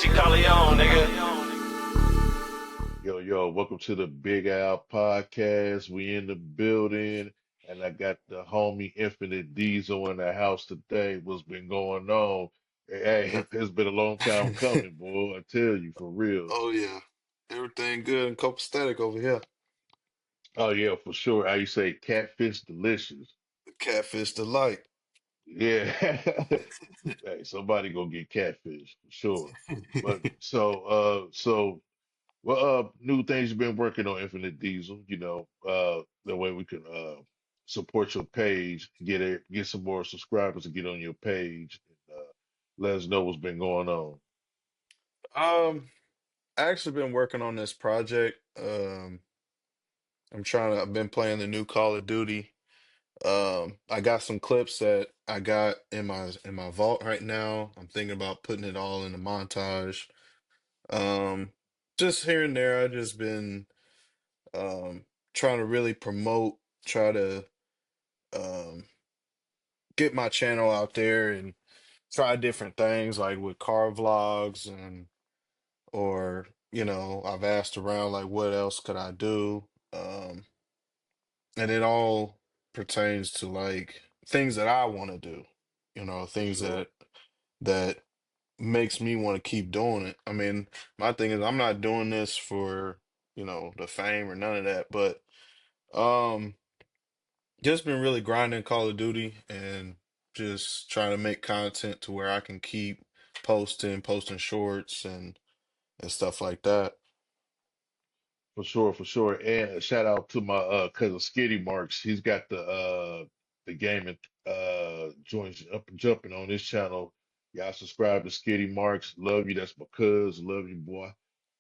Jesse Corleone, nigga. Yo, welcome to the Big Al podcast. We in the building, and I got the homie Infinite Diesel in the house today. What's been going on? Hey, it's been a long time coming, boy. I tell you, for real. Oh yeah, everything good and copacetic over here. Oh yeah, for sure. How you say catfish delicious? Catfish delight. Yeah. Hey, somebody go get catfish for sure. But so what new things you've been working on, Infinite Diesel? The way we can support your page, get some more subscribers to get on your page, and let us know what's been going on. Um, I actually been working on this project. I've been playing the new Call of Duty. I got some clips that I got in my vault right now. I'm thinking about putting it all in a montage. Um, just here and there, I just been trying to really promote, try to um get my channel out there and try different things like with car vlogs and or I've asked around like what else could I do, and it all pertains to like things that I want to do, For things sure, that makes me want to keep doing it. I mean, my thing is I'm not doing this for the fame or none of that, but um just been really grinding Call of Duty and just trying to make content to where I can keep posting shorts and stuff like that. for sure. And a shout out to my cousin Skitty Marks. He's got the gaming joints up and jumping on his channel. Y'all subscribe to Skitty Marks. Love you. That's my cuz. Love you, boy.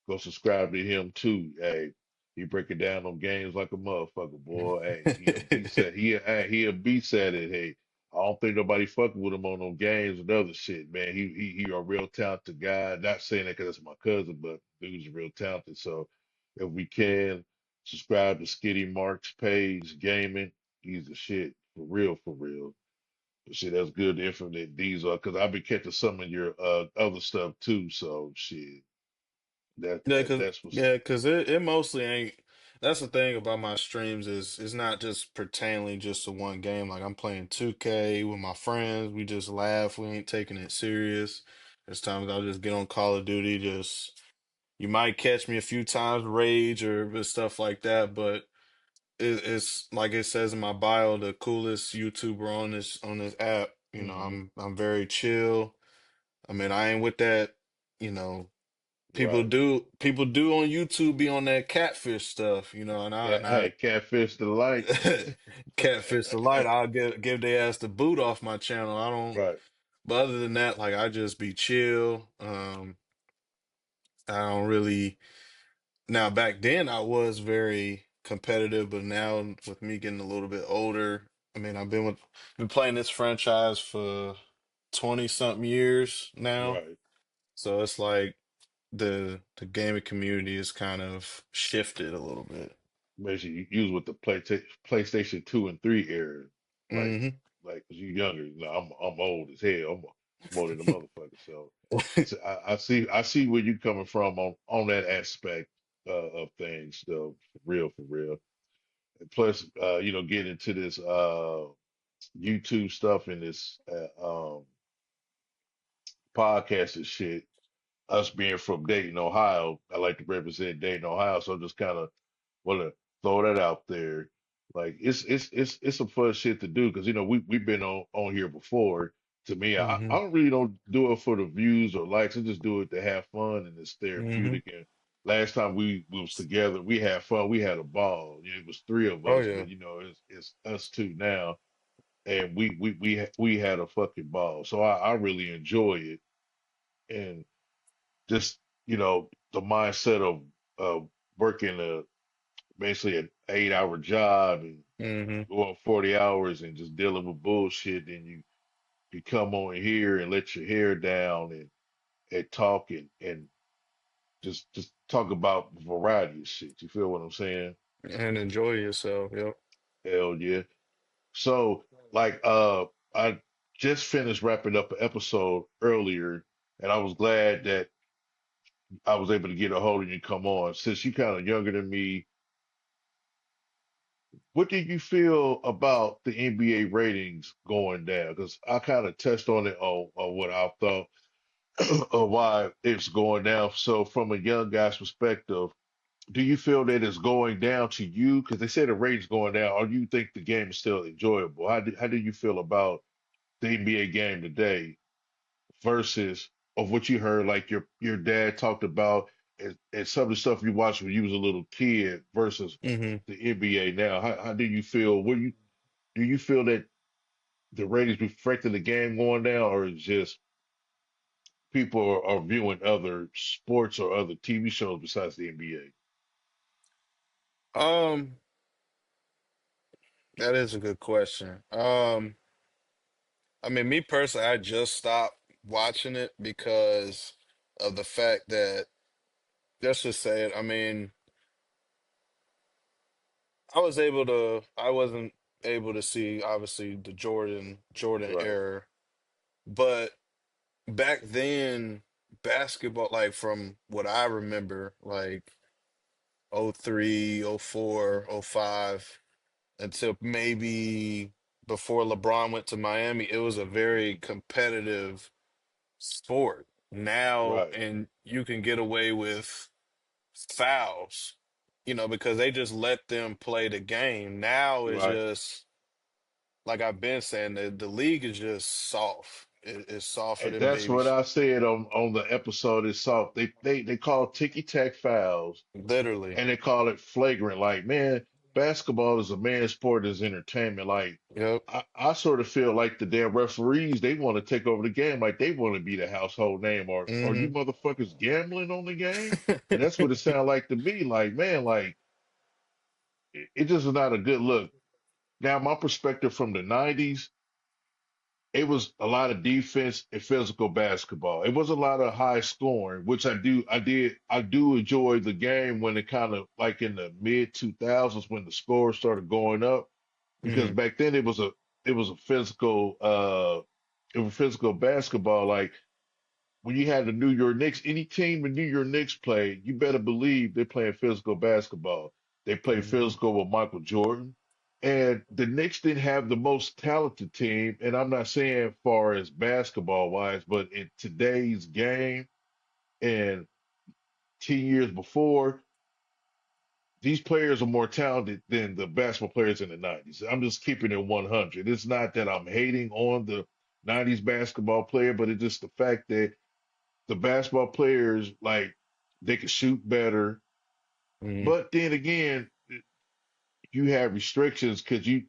Go subscribe to him too. Hey, he breaking down on games like a motherfucker, boy. Hey, he a beast at he a beast at it. Hey, I don't think nobody fucking with him on no games and other shit, man. He a real talented guy. Not saying that because that's my cousin, but dude's real talented. So if we can subscribe to Skitty Mark's page, gaming, he's the shit for real, for real. Shit, that's good Infinite Diesel because I've been catching some of your other stuff too. So shit, Yeah, cause that's what's yeah, cause it mostly ain't. That's the thing about my streams is it's not just pertaining just to one game. Like I'm playing 2K with my friends. We just laugh. We ain't taking it serious. There's times I'll just get on Call of Duty. Just you might catch me a few times rage or stuff like that. But it's like it says in my bio, the coolest YouTuber on this app. hmm I'm very chill. I mean, I ain't with that. You know. right. People do on YouTube be on that catfish stuff, and I Yeah, and hey, I catfish delight. catfish the light. I'll give their ass the boot off my channel. I don't. Right. But other than that, like I just be chill. I don't really. Now back then I was very competitive, but now with me getting a little bit older, I mean been playing this franchise for 20 something years now. Right. So it's like the gaming community is kind of shifted a little bit. Basically, you use with the PlayStation 2 and 3 era, like Hmm. like 'cause you younger. You know, I'm old as hell. I'm older than a motherfucker. So I see where you coming from on that aspect of things. Though, for real, for real. And plus, getting into this YouTube stuff and this podcast and shit. Us being from Dayton, Ohio, I like to represent Dayton, Ohio. So I just kind of want to throw that out there. Like it's some fun shit to do because we've been on here before. To me, I Hmm. don't really don't do it for the views or likes. I just do it to have fun and it's Hmm. therapeutic. And last time we was together, we had fun. We had a ball. It was three of Oh us, yeah. but it's us two now, and we had a fucking ball. So I really enjoy it. And just the mindset of working basically an 8-hour job and Hmm. going 40 hours and just dealing with bullshit, and you come on here and let your hair down and talk and just talk about a variety of shit. You feel what I'm saying? And enjoy yourself. Yep. Hell yeah. So like I just finished wrapping up an episode earlier, and I was glad that I was able to get a hold of you and come on. Since you kind of younger than me, what did you feel about the NBA ratings going down? Because I kind of touched on it on what I thought of why it's going down. So, from a young guy's perspective, do you feel that it's going down to you? Because they say the ratings going down, or do you think the game is still enjoyable? How do you feel about the NBA game today versus of what you heard, like your dad talked about, and some of the stuff you watched when you was a little kid versus Hmm. the NBA now? How do you feel? Do you feel that the ratings reflecting the game going down, or is just people are viewing other sports or other TV shows besides the NBA? Um, that is a good question. I mean, me personally, I just stopped watching it because of the fact that, let's just say it. I mean, I wasn't able to see obviously the Jordan Right, era, but back then, basketball, like from what I remember, like '03, '04, '05, until maybe before LeBron went to Miami, it was a very competitive sport. Now, right. and you can get away with fouls, because they just let them play the game. Now it's Right. just like I've been saying, the league is just soft. It's softer And than that's what babies, I said on the episode itself. They call ticky tack fouls literally. and they call it flagrant. Like, man, basketball is a man's sport, is entertainment. Like, Yep. I sort of feel like the damn referees, they want to take over the game, like they want to be the household name. Or are you Hmm. motherfuckers gambling on the game? And that's what it sounded like to me. Like, man, like it just is not a good look. Now, my perspective from the '90s, it was a lot of defense and physical basketball. It was a lot of high scoring, which I do enjoy the game when it kind of like in the mid 2000s when the scores started going up, because Hmm. back then it was a physical it was physical basketball. Like when you had the New York Knicks, any team the New York Knicks play, you better believe they're playing physical basketball. They play Hmm. physical with Michael Jordan. And the Knicks didn't have the most talented team. And I'm not saying far as basketball wise, but in today's game and 10 years before, these players are more talented than the basketball players in the 90s. I'm just keeping it 100. It's not that I'm hating on the 90s basketball player, but it's just the fact that the basketball players like they could shoot better, Hmm. but then again, you have restrictions because you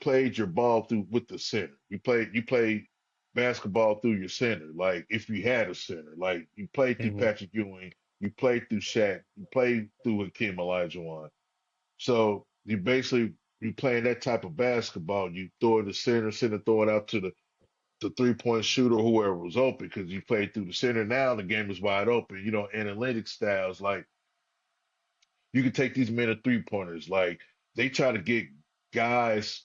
played your ball through with the center. You played basketball through your center. Like if you had a center, like you played through Hmm. Patrick Ewing, you played through Shaq, you played through Hakeem Olajuwon. So you playing that type of basketball. You throw it to center throw it out to the 3-point shooter, whoever was open, because you played through the center. Now the game is wide open. Analytic styles like you can take these men at 3-pointers. Like they try to get guys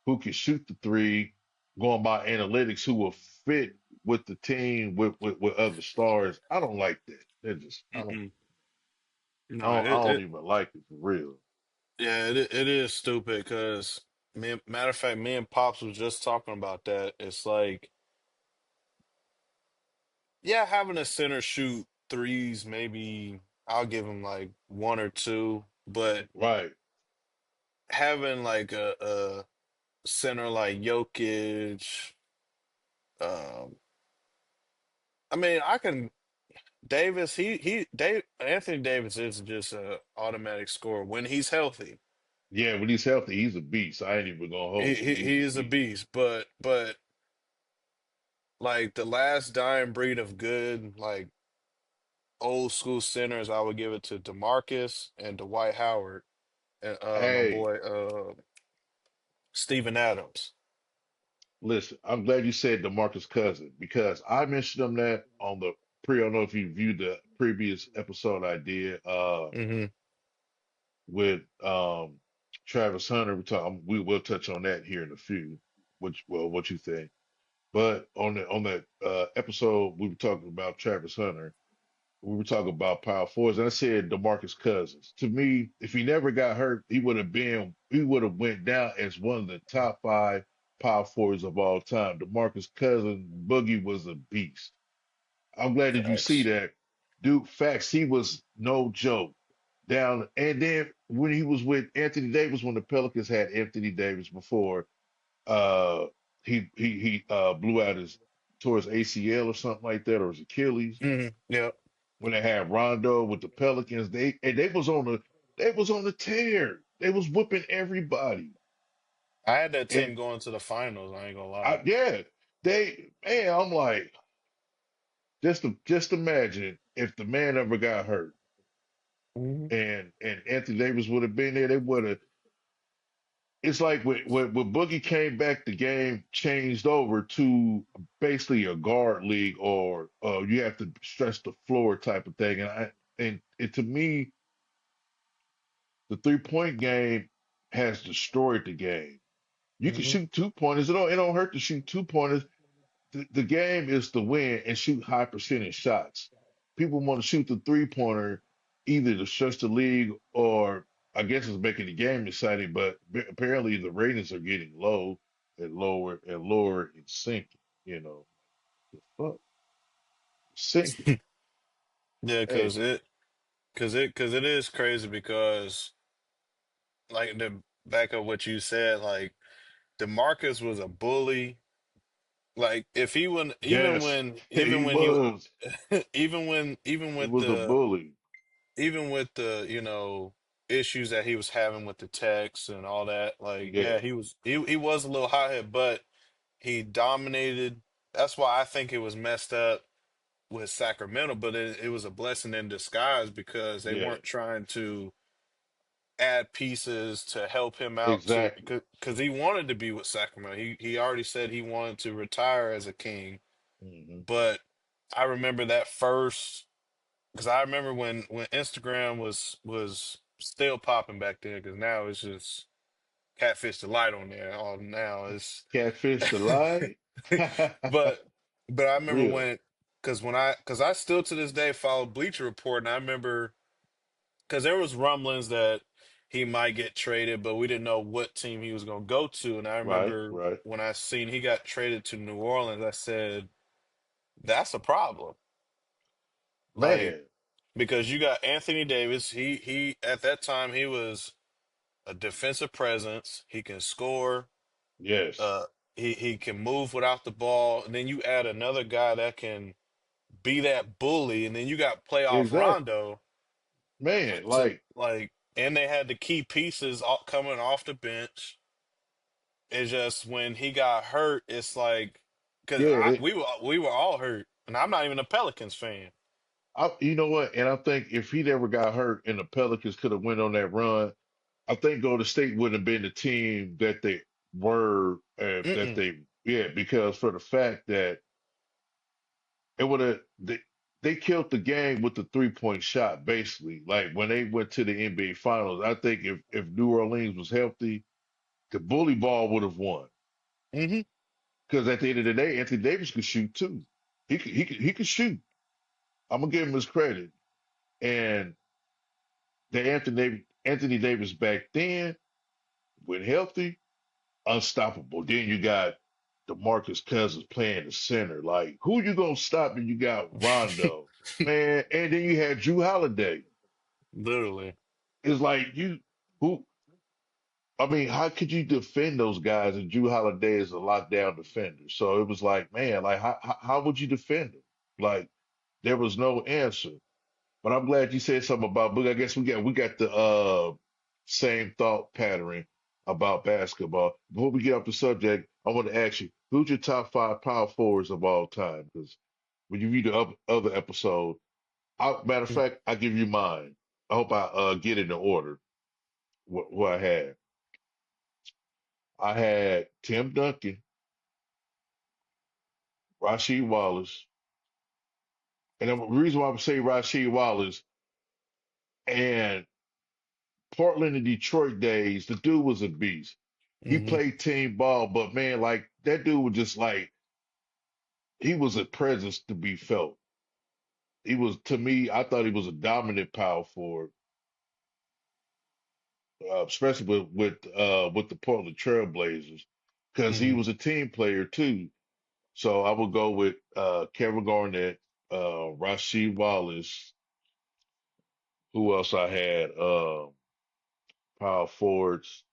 who can shoot the three, going by analytics, who will fit with the team with other stars. I don't like that. They're just Mm-mm. I No, don't I it, don't it even like it for real. yeah, it is stupid because matter of fact, me and Pops was just talking about that. It's like, yeah, having a center shoot threes, maybe I'll give him like one or two, but Right. having like a center like Jokic, um, I mean, I can Davis. Anthony Davis is just a automatic scorer when he's healthy. Yeah, when he's healthy, he's a beast. I ain't even gonna He hold you. he, He's he a is a beast. beast, but like the last dying breed of good, like old school centers, I would give it to DeMarcus and Dwight Howard and my Hey, boy Steven Adams. listen, I'm glad you said DeMarcus Cousins because I mentioned him that on the I don't know if you viewed the previous episode I did Hmm. with Travis Hunter. We will touch on that here in a few. What you think? But on that episode we were talking about Travis Hunter. we were talking about power forwards, and I said DeMarcus Cousins. To me, if he never got hurt, he would have went down as one of the top five power forwards of all time. DeMarcus Cousins, Boogie was a beast. I'm glad that you see Facts. that. Dude, facts, he was no joke. Down and then when he was with Anthony Davis, when the Pelicans had Anthony Davis before uh he blew out his tore his ACL or something like that, or his Achilles Yep. when they had Rondo with the Pelicans, they was on the tear. They was whipping everybody. I had that And team going to the finals. I ain't gonna lie. I yeah, they man, I'm like, just imagine if the man ever got hurt Hmm. and Anthony Davis would have been there, they would have it's like when Boogie came back, the game changed over to basically a guard league or you have to stretch the floor type of thing. And to me, the 3-point game has destroyed the game. You can Hmm. shoot 2-pointers. It don't hurt to shoot 2-pointers. The game is to win and shoot high percentage shots. People want to shoot the 3-pointer either to stretch the league or I guess it's making the game exciting, but apparently the ratings are getting low and lower and sinking. You know, the fuck, sinking. Yeah, Hey, cause it is crazy because like the back of what you said, like DeMarcus was a bully. Like if he wouldn't, yes, he even when you, was. even He with was a bully. the issues that he was having with the text and all that, like yeah, Yeah, he was a little hothead, but he dominated. That's why I think it was messed up with Sacramento, but it was a blessing in disguise because they yeah, weren't trying to add pieces to help him out to exactly. because he wanted to be with Sacramento. He already said he wanted to retire as a King, Hmm. but I remember that first because I remember when Instagram was still popping back then because now it's just catfish the light on there. All now it's Catfish the lie. but I remember Real. when because I still to this day follow Bleacher Report and I remember because there was rumblings that he might get traded, but we didn't know what team he was going to go to. And I Right, remember right. when I seen he got traded to New Orleans, I said, that's a problem. Like, Man, because you got Anthony Davis. He at that time he was a defensive presence. He can score. yes. Uh, he can move without the ball. And then you add another guy that can be that bully. And then you got playoff Exactly. Rondo Man, to like, like, and they had the key pieces coming off the bench. It's just when he got hurt, it's like because yeah, we were all hurt, and I'm not even a Pelicans fan. you know what? And I think if he never got hurt and the Pelicans could have went on that run, I think Golden State wouldn't have been the team that they were, Mm-mm. yeah, because for the fact that it would have, they killed the game with the 3-point shot, basically. Like when they went to the NBA Finals, I think if New Orleans was healthy, the bully ball would have won. Hmm. Because at the end of the day, Anthony Davis could shoot too. He could shoot. I'm gonna give him his credit. And the Anthony Davis back then, when healthy, unstoppable. Then you got DeMarcus Cousins playing the center. Like, who you gonna stop? And you got Rondo, man. And then you had Drew Holiday. Literally, It's like who? I mean, how could you defend those guys? And Drew Holiday is a lockdown defender. So it was like, man, like how would you defend him? Like, there was no answer. But I'm glad you said something about Boog. I guess we got the same thought pattern about basketball. Before we get off the subject, I want to ask you, who's your top five power forwards of all time? Because when you read the other episode, matter of fact, I'll give you mine. I hope I get in the order what I had. I had Tim Duncan, Rasheed Wallace, and the reason why I'm saying Rasheed Wallace and Portland and Detroit days, the dude was a beast. He hmm played team ball, but man, like that dude was just like he was a presence to be felt. he was to me, I thought he was a dominant power forward, especially with the Portland Trailblazers, because he Hmm. was a team player too. So I would go with Kevin Garnett, Rasheed Wallace. Who else I had? Power forwards.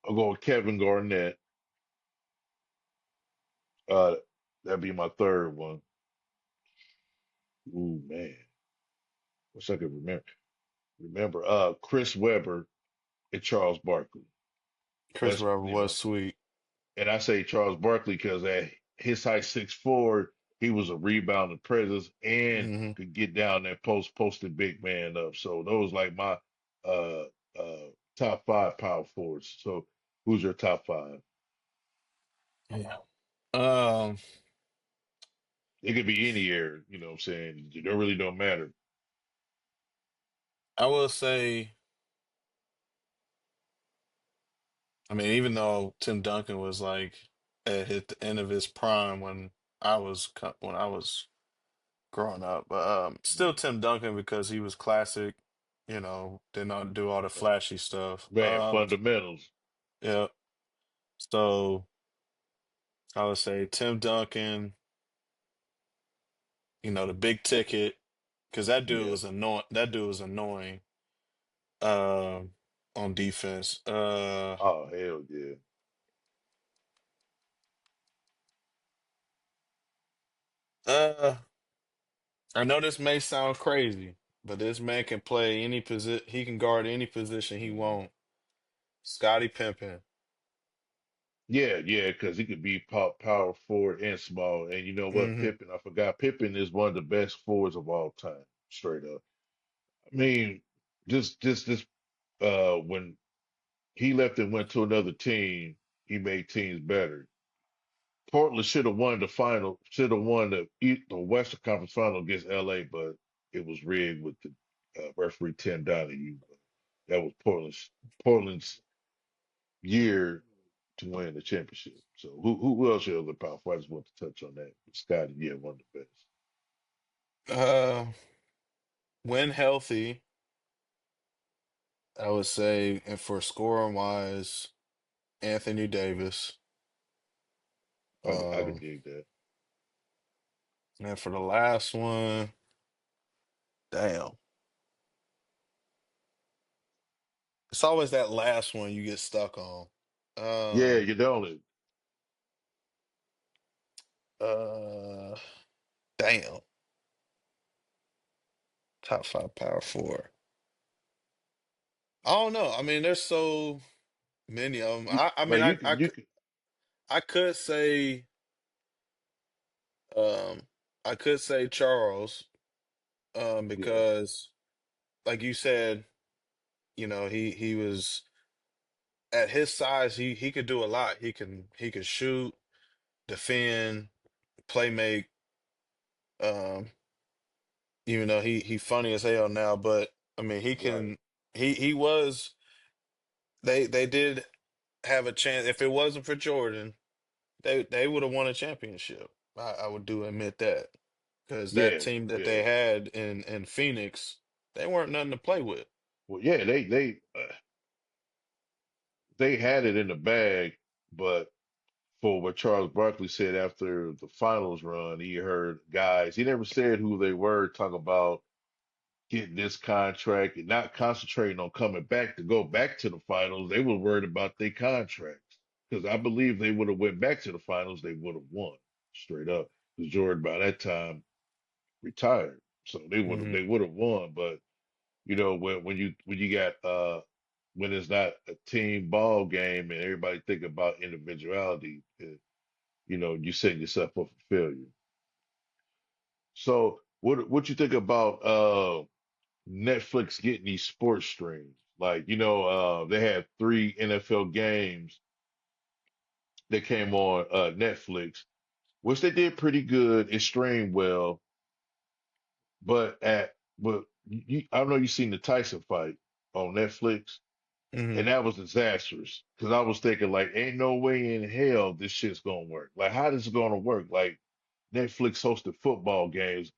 I'll go with Kevin Garnett. Uh, that'd be my third one. Ooh man, wish I could remember. Chris Webber and Charles Barkley. Chris That's Webber you was know, sweet. and I say Charles Barkley because at his height 6'4", he was a rebounding presence and Hmm. could get down that posted big man up. So those like my uh top five power forwards. So who's your top five? Yeah. Um, It could be any area, what I'm saying? It really don't matter. I will say, I mean, even though Tim Duncan was like the end of his prime when I was growing up, but still Mm. Tim Duncan because he was classic. Did not do all the flashy stuff. Man, fundamentals. Yeah. So I would say Tim Duncan. The big ticket because that dude Yeah. was annoying. That dude was annoying. Um, on defense. Oh, hell yeah. Uh, I know this may sound crazy, but this man can play any position. He can guard any position he Mhm. want. Scottie Pippen. Yeah, yeah, because he could be power forward and small. And you know what, Hmm. Pippen, I forgot. Pippen is one of the best forwards of all time, straight up. I mean, just when he left and went to another team, he made teams better. Portland should have won the final, should have won the Western Conference Final against LA, but it was rigged with the referee Tim Donahue. That was Portland's year to win the championship. So who else are the power forward? I just want to touch on that. Scotty, yeah, one of the best. Uh, when healthy, I would say, and for scoring wise, Anthony Davis. I could Um, dig that. and for the last one, damn, it's always that last one you get stuck on. Yeah, Um, you don't. uh, damn, top five power four. I don't know. I mean, there's so many of them. I Man, mean, you could, I could say, um, I could say Charles, yeah, because like you said, he was at his size, he could do a lot. He could shoot, defend, play make, um, even though he funny as hell now, but I mean right. he was they did have a chance. If it wasn't for Jordan, they would have won a championship. I would do admit that. Because that Yeah, team that yeah. they had in Phoenix, they weren't nothing to play with. Well, yeah, they had it in the bag, but for what Charles Barkley said after the finals run, he heard guys. He never said who they were. Talk about getting this contract and not concentrating on coming back to go back to the finals. They were worried about their contracts because I believe they would have went back to the finals. They would have won straight up because Jordan by that time retired, so Hmm. they would have won. But when you got when it's not a team ball game and everybody think about individuality, you set yourself up for failure. So what you think about Netflix getting these sports streams? Like, they had three NFL games that came on Netflix, which they did pretty good. It streamed well, but I don't know you seen the Tyson fight on Netflix, Hmm. and that was disastrous because I was thinking like, ain't no way in hell this shit's gonna work. Like, how this is gonna work? Like, Netflix hosted football games.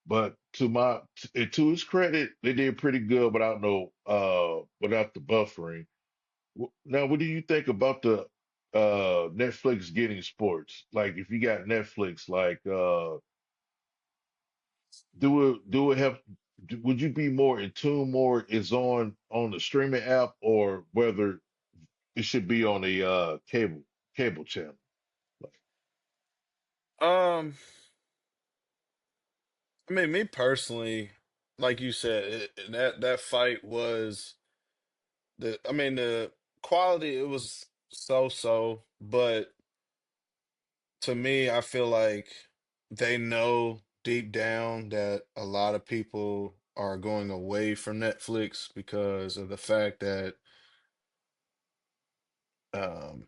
But to his credit, they did pretty good without no without the buffering. Now, what do you think about the Netflix getting sports? Like if you got Netflix, like do it have would you be more in tune more is on the streaming app or whether it should be on a cable channel? Like, Um, I mean, me personally, like you said, that fight was I mean, the quality it was so, but to me, I feel like they know deep down that a lot of people are going away from Netflix because of the fact that um,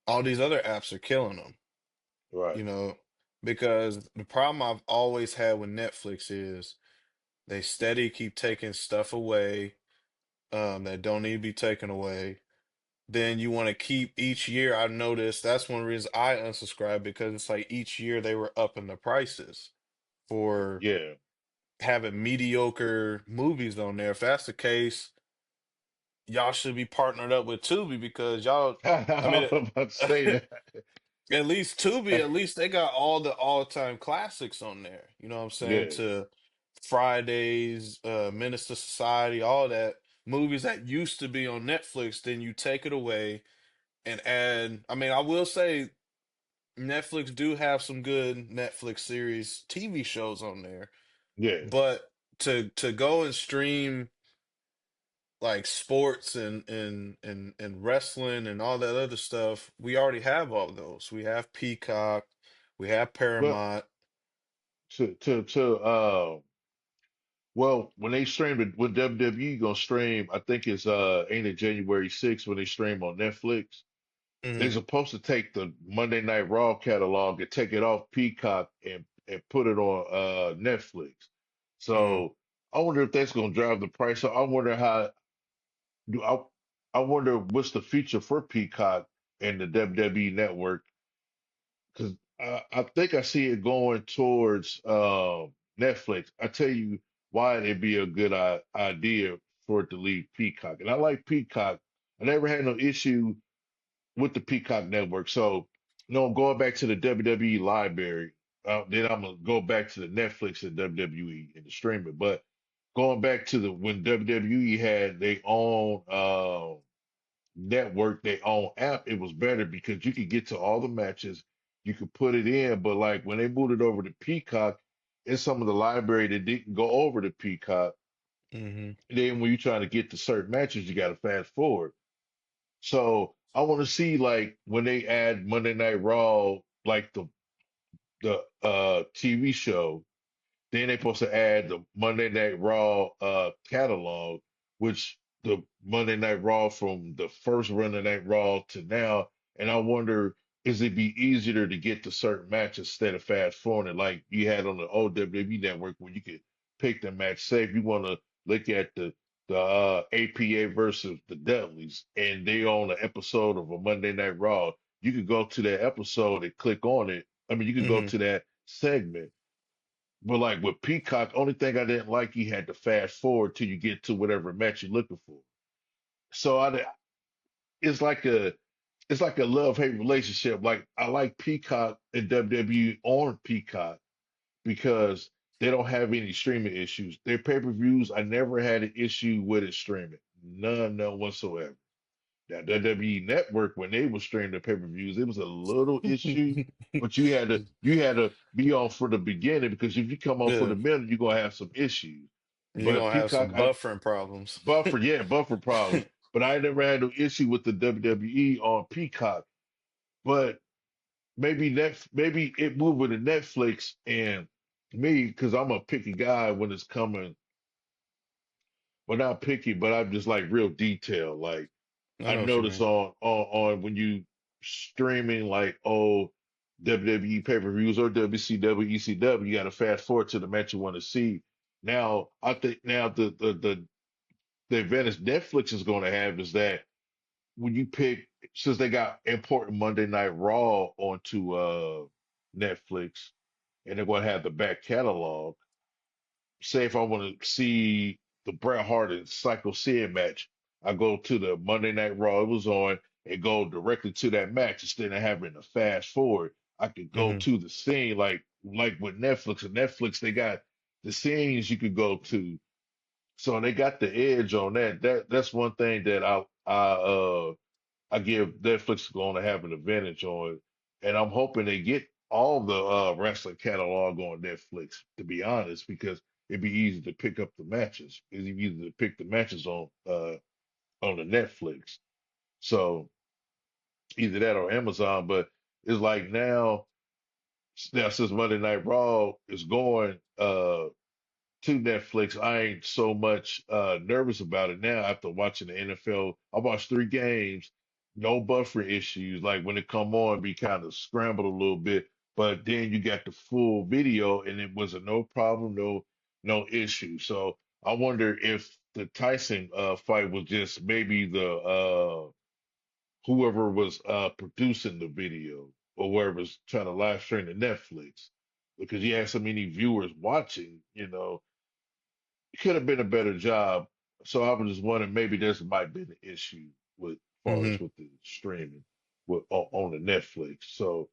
all these other apps are killing them, right. you know, because the problem I've always had with Netflix is they steady keep taking stuff away that don't need to be taken away. Then you want to keep each year. I noticed that's one reason I unsubscribed because it's like each year they were upping the prices for Yeah. having mediocre movies on there. If that's the case, y'all should be partnered up with Tubi because y'all, I I mean, was about to say that. at least Tubi, at least they got all the all-time classics on there. You know what I'm saying? Yeah. To Fridays, Minister Society, all that movies that used to be on Netflix, then you take it away and add. I mean, I will say Netflix do have some good Netflix series, TV shows on there, Yeah. but to go and stream like sports and wrestling and all that other stuff, we already have all those. We have Peacock, we have Well, Paramount. to well, when they stream it, when WWE gonna stream, I think it's ain't it January 6th when they stream on Netflix. They're Hmm. supposed to take the Monday Night Raw catalog and take it off Peacock and put it on Netflix. Hmm. So I wonder if that's gonna drive the price up. I wonder how do I wonder what's the future for Peacock and the WWE network because I think I see it going towards Netflix. I tell you why it'd be a good idea for it to leave Peacock. And I like Peacock. I never had no issue with the Peacock network. So, no, I'm going back to the WWE library. Then I'm gonna go back to the Netflix and WWE and the streaming. But going back to the when WWE had their own network, their own app, it was better because you could get to all the matches, you could put it in. But like when they moved it over to Peacock, it's some of the library that didn't go over to Peacock. Hmm. Then when you're trying to get to certain matches, you got to fast forward. So I want to see like when they add Monday Night Raw, like the TV show. Then they're supposed to add the Monday Night Raw catalog, which the Monday Night Raw from the first Monday Night Raw to now. And I wonder, is it be easier to get to certain matches instead of fast forwarding like you had on the old WWE network where you could pick the match. Say if you want to look at the APA versus the Dudleys and they on an episode of a Monday Night Raw, you could go to that episode and click on it. I mean, you could go Hmm. to that segment but like with Peacock, only thing I didn't like, you had to fast forward till you get to whatever match you're looking for. So it's like a love-hate relationship. Like I like Peacock and WWE on Peacock because they don't have any streaming issues. Their pay-per-views, I never had an issue with it streaming. None whatsoever. Now, WWE Network, when they were streaming the pay-per-views, it was a little issue, but you had to be on for the beginning because if you come on for Yeah, the middle, you're gonna have some issues. you're But gonna have Peacock, some buffering problems. buffer problems. But I never had no issue with the WWE on Peacock. But maybe it moved with the Netflix and me because I'm a picky guy when it's coming. Well, not picky, but I'm just like real detailed. Like I I know what you notice mean. on when you streaming like WWE pay-per-views or WCW, ECW, you got to fast forward to the match you want to see. Now, I think now the advantage Netflix is going to have is that when you pick, since they got important Monday Night Raw onto Netflix, and they're going to have the back catalog. Say if I want to see the Bret Hart and Psycho Sid match, I go to the Monday Night Raw it was on and go directly to that match instead of having to fast forward. I could go Hmm. to the scene like with Netflix. And Netflix, they got the scenes you could go to. So they got the edge on that. That's one thing that I give Netflix going to have an advantage on, and I'm hoping they get all the wrestling catalog on Netflix. To be honest, because it'd be easy to pick up the matches. It's easy to pick the matches on the Netflix. So either that or Amazon. But it's like now since Monday Night Raw is going to Netflix, I ain't so much nervous about it now after watching the NFL. I watched 3 games, no buffer issues. Like when it come on, be kind of scrambled a little bit, but then you got the full video and it was a no problem, no issue. So I wonder if the Tyson fight was just maybe the whoever was producing the video or whoever's trying to live stream to Netflix because you had so many viewers watching, it could have been a better job. So I was just wondering maybe this might be the issue with far Hmm. as with the streaming on the Netflix. So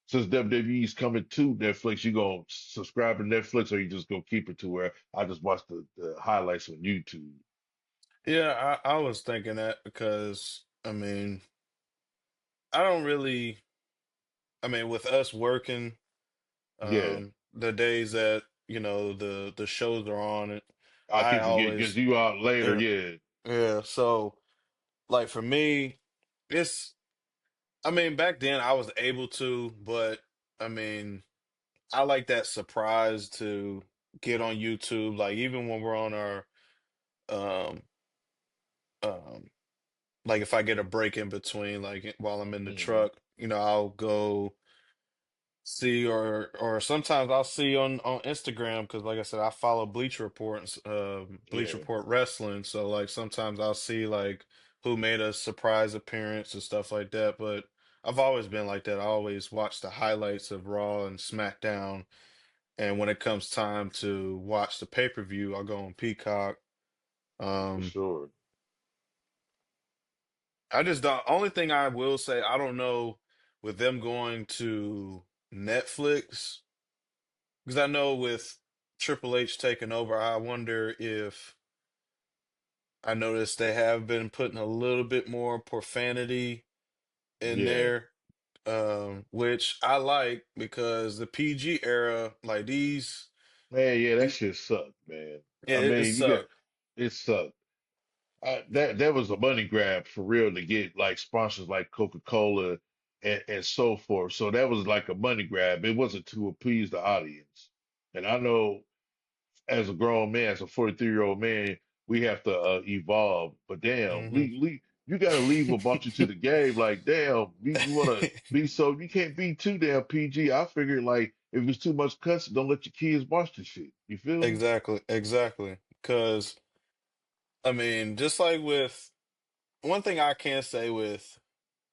since WWE's coming to Netflix, you gonna subscribe to Netflix or you just gonna keep it to where I just watch the highlights on YouTube? Yeah, I was thinking that because I don't really, with us working, Yeah, the days that the shows are on it, I I keep forgetting because always you out later. yeah, Yeah, yeah. So like for me, it's back then I was able to, but I mean I like that surprise to get on YouTube. Like even when we're on our um um like if I get a break in between, like while I'm in the hmm, truck, I'll go see or sometimes I'll see on Instagram because like I said, I follow Bleach Reports, Bleach yeah, Report Wrestling. So like sometimes I'll see like who made a surprise appearance and stuff like that. But I've always been like that. I always watch the highlights of Raw and SmackDown. And when it comes time to watch the pay-per-view, I'll go on Peacock. for Um, sure. I just the only thing I will say, I don't know with them going to Netflix, because I know with Triple H taking over, I wonder if I noticed they have been putting a little bit more profanity in Yeah, there, which I like because the PG era, like man, yeah, that the- shit sucked, man. yeah, I it mean, you got sucked. it sucked. That was a money grab for real to get like sponsors like Coca-Cola and so forth. So that was like a money grab. It wasn't to appease the audience. And I know as a grown man, as a 43-year-old man, we have to evolve. But damn, Hmm. you got to leave a bunch into the game. Like, damn, you want to be so, you can't be too damn PG. I figured like if it's too much cuss, don't let your kids watch the shit. You feel me? Exactly, exactly. Because just like with one thing I can say with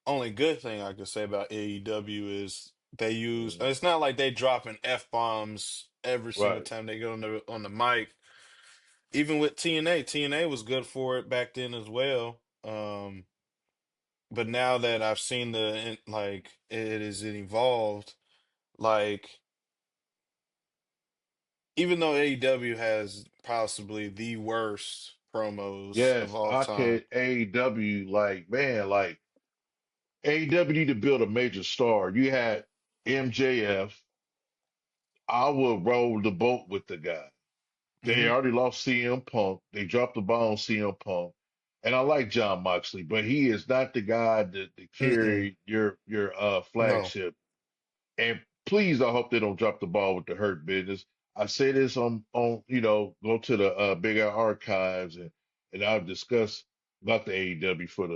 only good thing I can say about AEW is they use. Mhm. It's not like they dropping F-bombs every single Right. time they get on the mic. Even with TNA, TNA was good for it back then as well. But now that I've seen like it is evolved, like even though AEW has possibly the worst promos of Yes, all I time. can AEW like man, like AEW need to build a major star. You had MJF. I will roll the boat with the guy. They Hmm. already lost CM Punk. They dropped the ball on CM Punk. And I like John Moxley, but he is not the guy to Mm-mm. carry your No. flagship. And please, I hope they don't drop the ball with the Hurt Business. I say this on go to the Big Eye archives and I'll discuss about the AEW for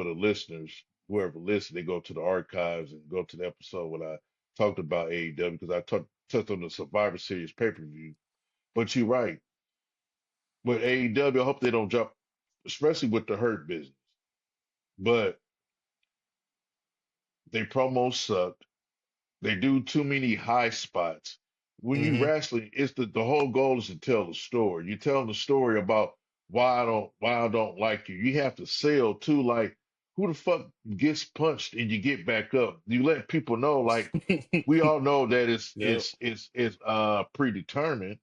the listeners, whoever listens, they go to the archives and go to the episode when I talked about AEW because I touched on the Survivor Series pay-per-view. But you're right. With AEW, I hope they don't drop, especially with the Hurt Business. But they promos sucked. They do too many high spots. When you Hmm. wrestling, it's the whole goal is to tell the story. You're telling the story about why I don't like you. You have to sell too, like who the fuck gets punched and you get back up. You let people know, like we all know that Yep. it's predetermined,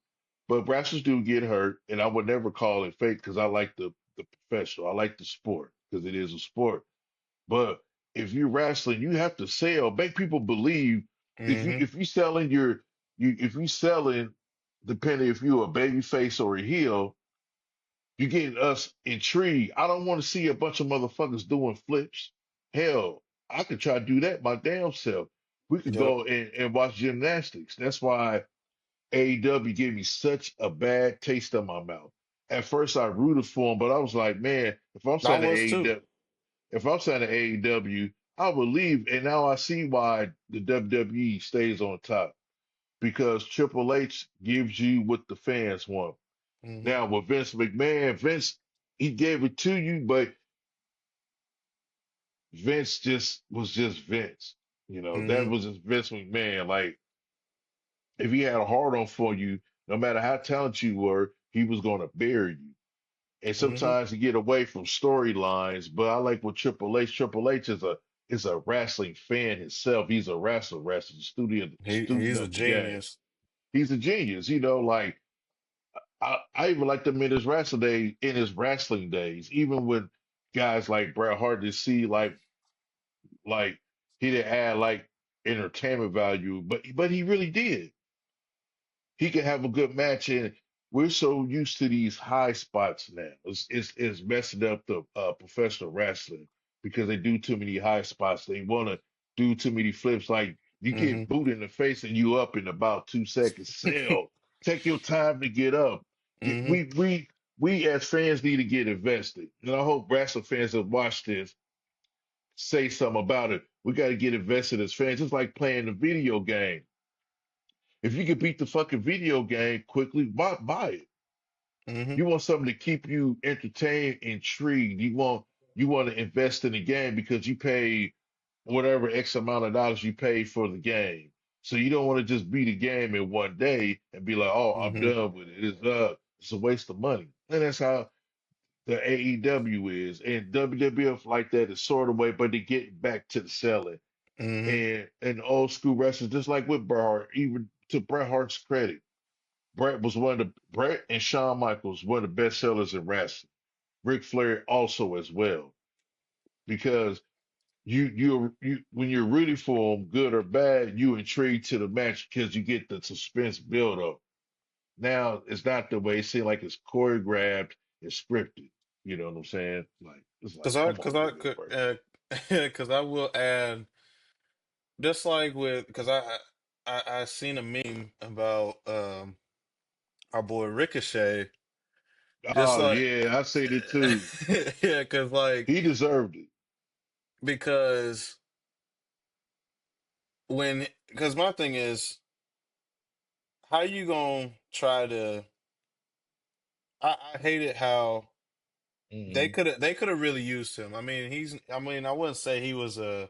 but wrestlers do get hurt, and I would never call it fake because I like the professional. I like the sport because it is a sport. But if you're wrestling, you have to sell, make people believe. Hmm. If you selling if you selling, depending if you're a baby face or a heel, you're getting us intrigued. I don't want to see a bunch of motherfuckers doing flips. Hell, I could try to do that my damn self. We could Yep. go and watch gymnastics. That's why AEW gave me such a bad taste in my mouth. At first, I rooted for him, but I was like, man, I was too. if I'm signing AEW, I will leave. And now I see why the WWE stays on top because Triple H gives you what the fans want. Hmm. Now with Vince McMahon, Vince he gave it to you, but Vince just was just Vince. You know, that Hmm. was just Vince McMahon. Like if he had a hard on for you, no matter how talented you were, he was going to bury you. And Hmm. sometimes you get away from storylines. But I like what Triple H. Triple H is a wrestling fan himself. He's a wrestler, student He's a of the game. genius. He's a genius. You know, like I even liked him in his wrestling days, even with guys like Bret Hart to see like he didn't add like entertainment value, but he really did. He can have a good match, and we're so used to these high spots now. It's messing up the professional wrestling because they do too many high spots. They want to do too many flips. Like you Hmm. get booed in the face and you up in about 2 seconds. Sell. Take your time to get up. Get, Hmm. we as fans need to get invested, and I hope wrestling fans that watch this say something about it. We got to get invested as fans. It's like playing a video game. If you can beat the fucking video game quickly, buy it. Hmm. You want something to keep you entertained, intrigued. You want to invest in the game because you pay whatever X amount of dollars you pay for the game. So you don't want to just beat a game in one day and be like, oh, I'm Hmm. done with it. It's a waste of money. And that's how the AEW is. And WWF like that is sort of way, but they get back to the selling. Hmm. And old school wrestlers, just like with Bret Hart, even to Bret Hart's credit. Brett and Shawn Michaels one of the best sellers in wrestling. Ric Flair also as well. Because you when you're rooting for them, good or bad, you intrigued to the match because you get the suspense build up. Now it's not the way it seems like it's choreographed and scripted. You know what I'm saying? Like it's like, come on, give me a break. Cause I will add, just like with, cause I seen a meme about our boy Ricochet, just Oh like yeah, I seen it too. yeah, cause like He deserved it. because cause my thing is, how you gonna try to? I hated how Hmm. they could have really used him. I mean I wouldn't say he was a.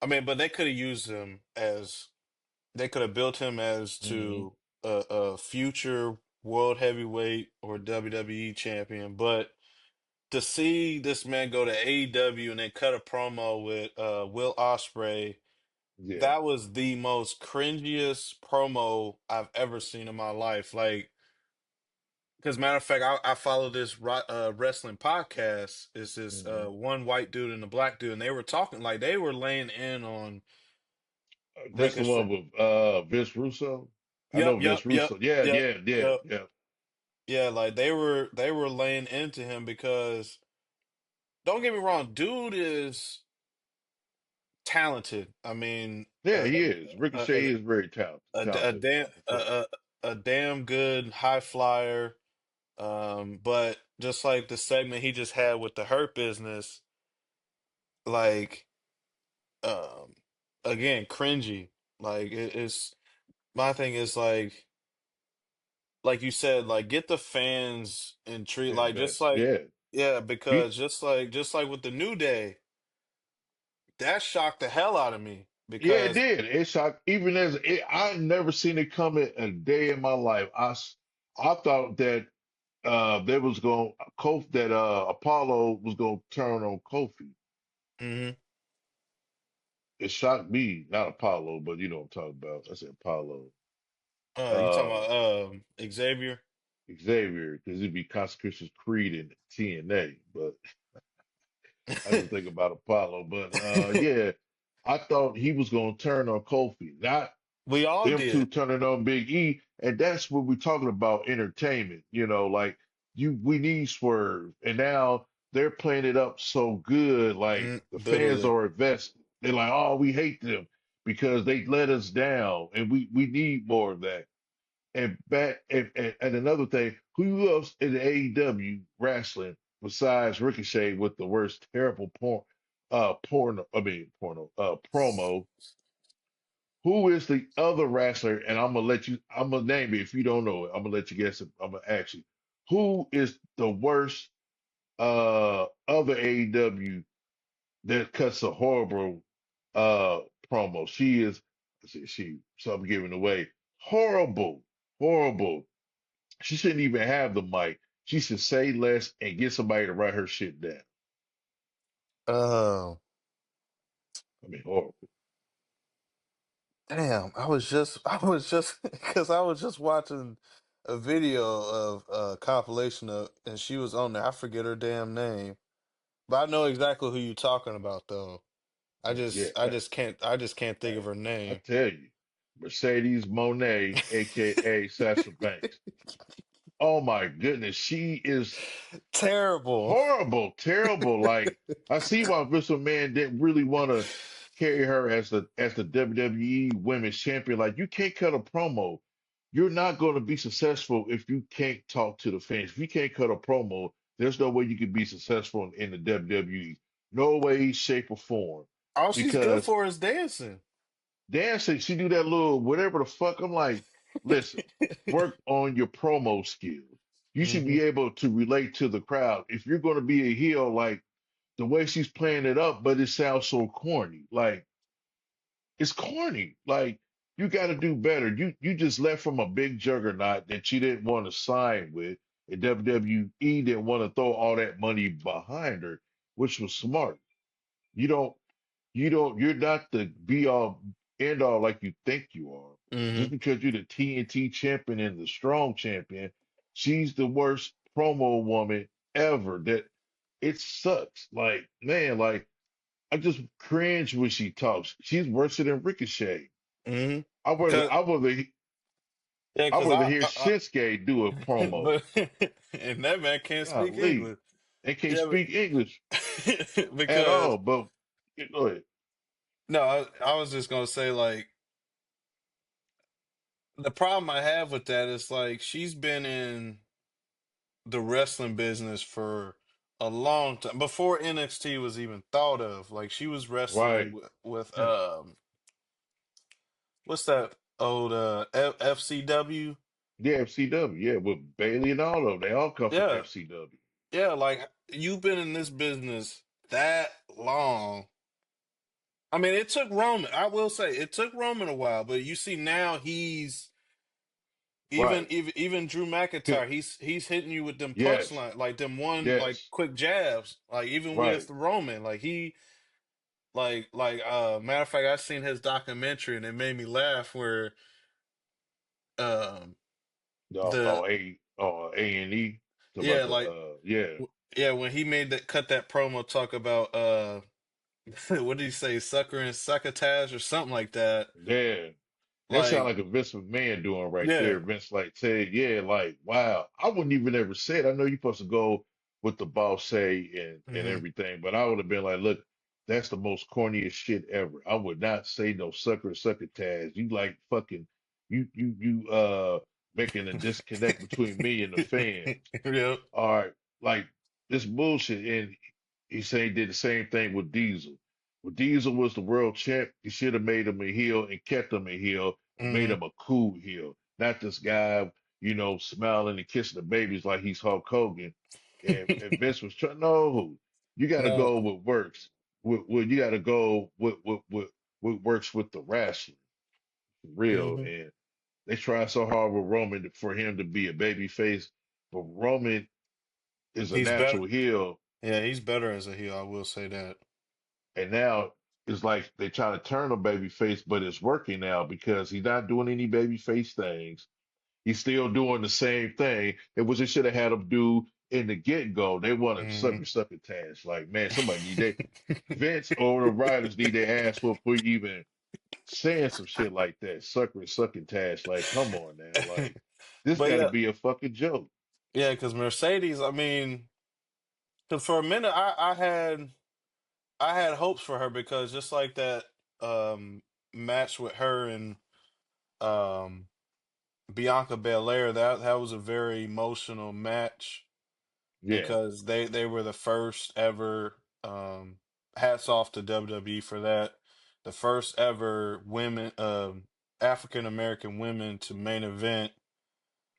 I mean, but they could have used him as they could have built him as Hmm. to a future world heavyweight or WWE champion. But to see this man go to AEW and then cut a promo with Will Ospreay, Yeah. that was the most cringiest promo I've ever seen in my life. Like, because matter of fact, I follow this wrestling podcast. It's this Hmm. one white dude and a black dude, and they were talking like they were laying in on That's the Ricochet. one with Vince Russo. I Yep, know yep, Vince yep, Russo. Yeah, yep, yeah, yeah, yep. yeah. Yeah, like they were laying into him because don't get me wrong, dude is talented. I mean, Yeah, he is. Ricochet a is very talented performer. a damn good high flyer. But just like the segment he just had with the Hurt Business, like um, again, cringy. Like it's my thing is like you said, like get the fans intrigued, like just Invest. like Yeah. yeah, He because just like with the New Day, that shocked the hell out of me. Yeah, it because did. It shocked. Even as it, I never seen it coming a day in my life. I thought that they was going Kofi that Apollo was going to turn on Kofi. mhm. It shocked me, not Apollo, but you know what I'm talking about. I said Apollo, You talking uh, about Xavier? Xavier, because it'd be Consecration's Creed in TNA. But I just think about Apollo. But yeah, I thought he was going to turn on Kofi, not We all them two did. turning on Big E, and that's what we're talking about entertainment. You know, like we need Swerve, and now they're playing it up so good. Like the fans Literally. are invested. They're like, oh, we hate them because they let us down, and we need more of that. And back and another thing, who else in the AEW wrestling besides Ricochet with the worst terrible promo? Who is the other wrestler? And I'm gonna name it if you don't know it. I'm gonna let you guess it. I'm gonna ask you, who is the worst other AEW that cuts a horrible uh promo? She is so I'm giving away. Horrible, horrible. She shouldn't even have the mic. She should say less and get somebody to write her shit down. Oh, I mean, horrible. damn. Because I was just watching a video of a compilation of, and she was on there. I forget her damn name, but I know exactly who you're talking about, though. Yeah, I just can't think of man. her I name. tell you, Mercedes Monet, aka Sasha Banks. Oh my goodness, she is Terrible. horrible, terrible. Like I see why Vince McMahon didn't really want to carry her as the WWE Women's Champion. Like you can't cut a promo. You're not going to be successful if you can't talk to the fans. If you can't cut a promo, there's no way you can be successful in the WWE. No way, shape, or form. All she's good Because for is dancing. dancing, she do that little whatever the fuck. I'm like, listen, work on your promo skills. You should Hmm. be able to relate to the crowd. If you're going to be a heel, like the way she's playing it up, but it sounds so corny. Like it's corny. Like you got to do better. You just left from a big juggernaut that you didn't want to sign with, and WWE didn't want to throw all that money behind her, which was smart. You don't you're not the be all end all like you think you are. Hmm. Just because you're the TNT champion and the strong champion, she's the worst promo woman ever. That it sucks. Like, man, like I just cringe when she talks. She's worse than Ricochet. Hmm. I would Cause I would yeah, I cause would hear Shinsuke do a promo. but and that man can't speak Golly. English. They can't Yeah, speak English at because all. But go ahead. no, I was just gonna say like the problem I have with that is like she's been in the wrestling business for a long time before NXT was even thought of. Like she was wrestling Right. with Yeah. what's that old FCW? Yeah, FCW. Yeah, with Bailey and all of them. They all come from Yeah, FCW. yeah. Like you've been in this business that long. I mean, it took Roman. I will say it took Roman a while, but you see now he's Right. even Drew Good. McIntyre. He's hitting you with them Yes. punchline, like them one like Yes. quick jabs. Like even with Right. Roman, like he matter of fact, I seen his documentary and it made me laugh where um the A&E. Talk about yeah the like yeah. yeah when he made that cut that promo talk about what did he say, sucker and succotash or something like that. Yeah. That sound Like like a Vince McMahon doing right yeah. there. Vince like say, yeah, like, wow. I wouldn't even ever say it. I know you're supposed to go with the boss say and Hmm. everything, but I would have been like, look, that's the most corniest shit ever. I would not say no succotash. You like fucking you making a disconnect between me and the fans. Yep. All right, like this bullshit. And he said he did the same thing with Diesel. When Diesel was the world champ, he should have made him a heel and kept him a heel, made Hmm. him a cool heel, not this guy, smiling and kissing the babies like he's Hulk Hogan. And Vince was trying, no, you got to No. go with works. You got to go with works with the wrestler for real. Hmm. And they try so hard with Roman for him to be a baby face, but Roman is a He's better. natural heel. Yeah, he's better as a heel. I will say that. And now it's like they try to turn him baby face, but it's working now because he's not doing any baby face things. He's still doing the same thing. It was they should have had him do in the get go. They want to Hmm. succotash. Like, man, somebody need they Vince or the writers need their ass whooped for even saying some shit like that. Succotash. Like, come on now. Like, this But got to yeah, be a fucking joke. yeah, because Mercedes, I mean, 'cause for a minute I had hopes for her because just like that match with her and um Bianca Belair, that was a very emotional match Yeah, because they were the first ever hats off to WWE for that. The first ever women African American women to main event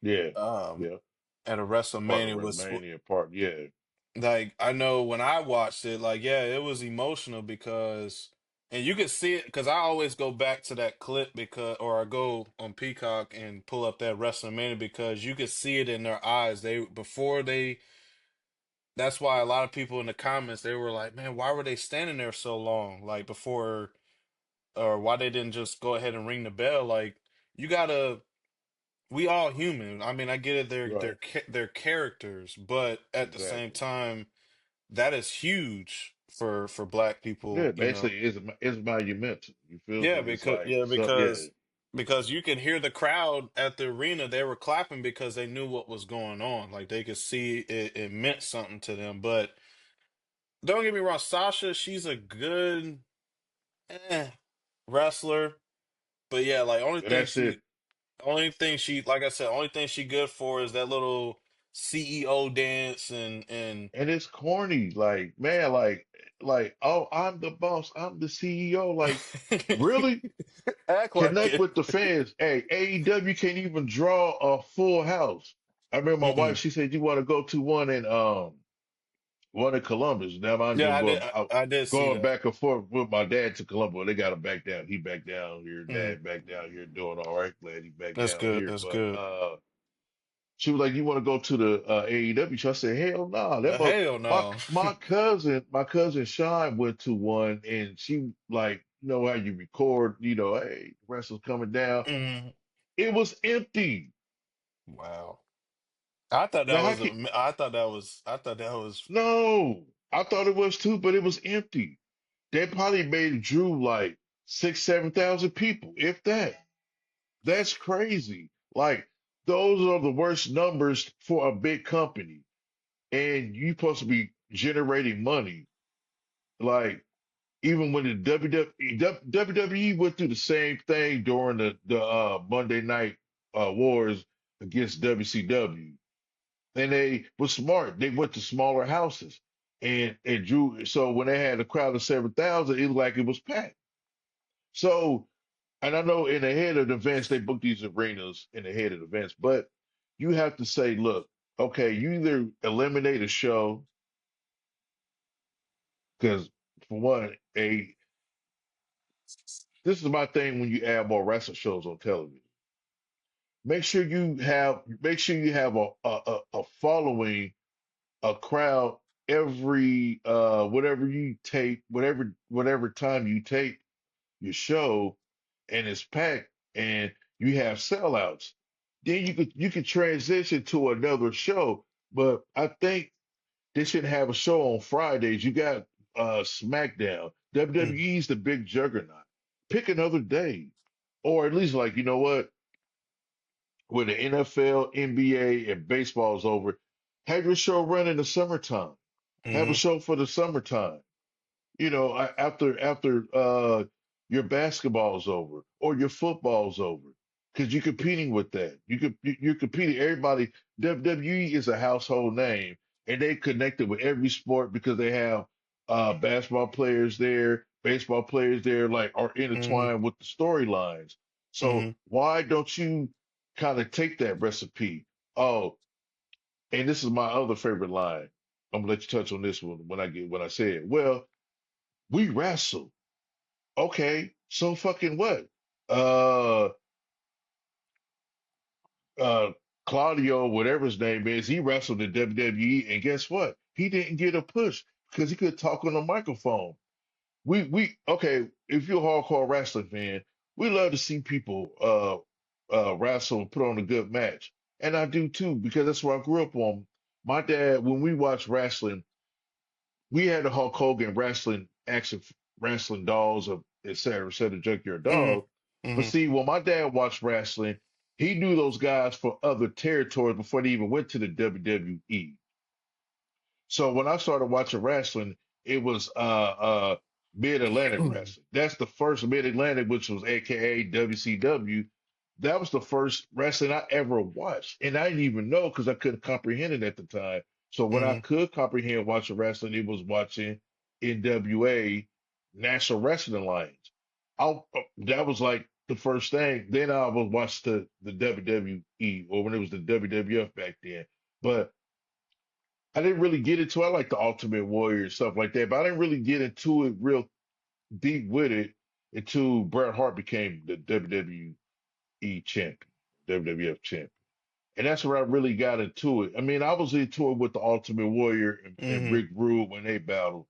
yeah, um yeah. at a Part of WrestleMania was WrestleMania part. Yeah, like I know when I watched it, like yeah, it was emotional because and you could see it because I always go back to that clip because or I go on Peacock and pull up that WrestleMania because you could see it in their eyes. They before they that's why a lot of people in the comments they were like, man, why were they standing there so long? Like before or why they didn't just go ahead and ring the bell? Like you gotta we all human. I mean, I get it, right. they're characters, but at the same Exactly. time that is huge for black Yeah, people, you know. basically, it's monumental. You feel me? Yeah, It's because like yeah, so. Yeah, because you can hear the crowd at the arena. They were clapping because they knew what was going on. Like they could see it meant something to them. But don't get me wrong, Sasha, she's a good eh, wrestler. But yeah, like and that's it. only thing she like I said, only thing she good for is that little CEO dance and And it's corny. Like, man, oh, I'm the boss. I'm the CEO. Like, really? act like Connect it. with the fans. Hey, AEW can't even draw a full house. I remember my wife, Mm-mm. she said, you want to go to one in Columbus. Now, mind you, Yeah, I'm I did. going out, I did see going that. back and forth with my dad to Columbus. They got him back down. He back down here. Mm, Dad back down here doing all right. Glad he back that's down good. here. That's But good. she was like, "You want to go to the AEW show?" I said, "Hell no." Hell no. My cousin Sean went to one, and she like, you know how you record, hey, wrestlers coming down. Mm, It was empty. wow. I thought that Now I was can I thought that was no, I thought it was too, but it was empty. They probably made it drew like 7,000 people, if that. That's crazy. Like those are the worst numbers for a big company, and you supposed to be generating money. Like even when the WWE went through the same thing during the Monday Night Wars against WCW, and they were smart. They went to smaller houses and drew. So when they had a crowd of 7,000, it was like it was packed. So and I know in the head of the events they book these arenas in the head of the events, but you have to say, look, okay, you either eliminate a show because for one, a this is my thing when you add more wrestling shows on television. Make sure you have a following, a crowd every whatever you tape, whatever time you tape your show and it's packed and you have sellouts. Then you could transition to another show. But I think they should have a show on Fridays. You got SmackDown. mm, WWE's the big juggernaut. Pick another day. Or at least like, you know what? When the NFL, NBA, and baseball is over, have your show run in the summertime. Have a hmm show for the summertime. After your basketball's over or your football's over, because you're competing with that. You're competing. Everybody, WWE is a household name, and they connected with every sport because they have basketball players there, baseball players there, like are hmm intertwined with the storylines. hmm So why don't you kind of take that recipe? Oh, and this is my other favorite line. I'm gonna let you touch on this one when I say it. Well, we wrestle. Okay. So fucking what? Uh, uh, Claudio, whatever his name is, he wrestled in WWE, and guess what? He didn't get a push because he could talk on the microphone. We okay, if you're a hardcore wrestling fan, we love to see people wrestle and put on a good match. And I do too, because that's where I grew up on. My dad, when we watched wrestling, we had the Hulk Hogan wrestling action wrestling dolls of et cetera, Junkyard Hmm. Dog. But Hmm. see, when my dad watched wrestling, he knew those guys for other territories before they even went to the WWE. So when I started watching wrestling, it was Mid Atlantic wrestling. That's the first Mid Atlantic, which was AKA WCW. That was the first wrestling I ever watched, and I didn't even know because I couldn't comprehend it at the time. So when I Hmm. could comprehend watching wrestling, it was watching NWA, National Wrestling Alliance. That was like the first thing. Then I was watch the WWE, or when it was the WWF back then. But I didn't really get into I like the Ultimate Warrior and stuff like that, but I didn't really get into it real deep with it until Bret Hart became the WWE champion, WWF champion. And that's where I really got into it. I mean, I was into it with the Ultimate Warrior and Hmm. Rick Rude when they battled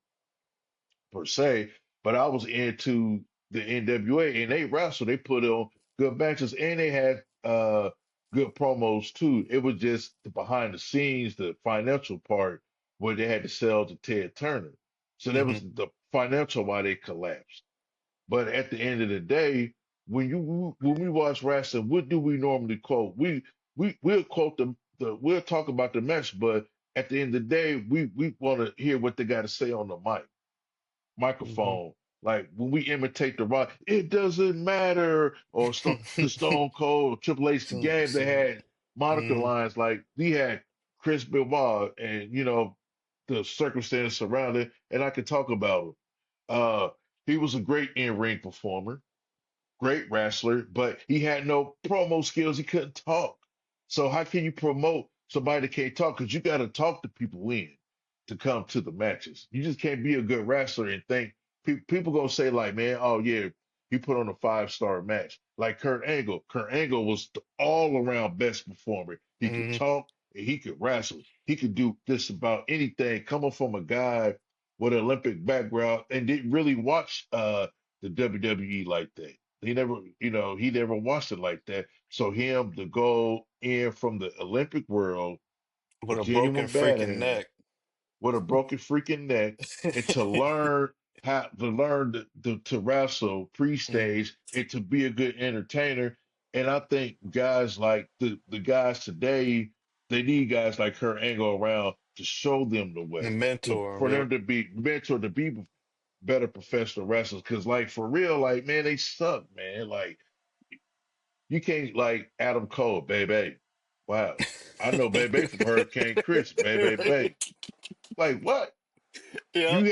per se, but I was into the NWA and they wrestled. They put on good matches and they had good promos too. It was just the behind the scenes, the financial part where they had to sell to Ted Turner. So that Hmm. was the financial why they collapsed. But at the end of the day, when we watch wrestling, what do we normally quote? We'll quote the we'll talk about the match, but at the end of the day, we want to hear what they got to say on the Hmm. microphone. Like when we imitate the Rock, it doesn't matter. Or the Stone Cold, Triple H, the So, game they so, had Monica mm, lines like we had Chris Benoit, and the circumstance surrounding, and I could talk about him. Uh, he was a great in-ring performer, great wrestler, but he had no promo skills. He couldn't talk. So how can you promote somebody that can't talk? Because you got to talk to people in to come to the matches. You just can't be a good wrestler and think people gonna say like, man, oh yeah, he put on a 5-star match. Like Kurt Angle. Kurt Angle was the all-around best performer. He could mhm. talk and he could wrestle. He could do just about anything. Coming from a guy with an Olympic background and didn't really watch the WWE like that. He never watched it like that. So him to go in from the Olympic world, a With a broken genuine freaking badass neck. with a broken freaking neck, and to learn how to learn to wrestle Mm, pre-stage and to be a good entertainer. And I think guys like the guys today, they need guys like Kurt Angle around to show them the the way, mentor, for yep. them to be mentored to be better professional wrestlers. Because like for real, like man, they suck, man. Like you can't like Adam Cole, baby. Wow. I know baby from Hurricane Chris, baby. Like what? Yep.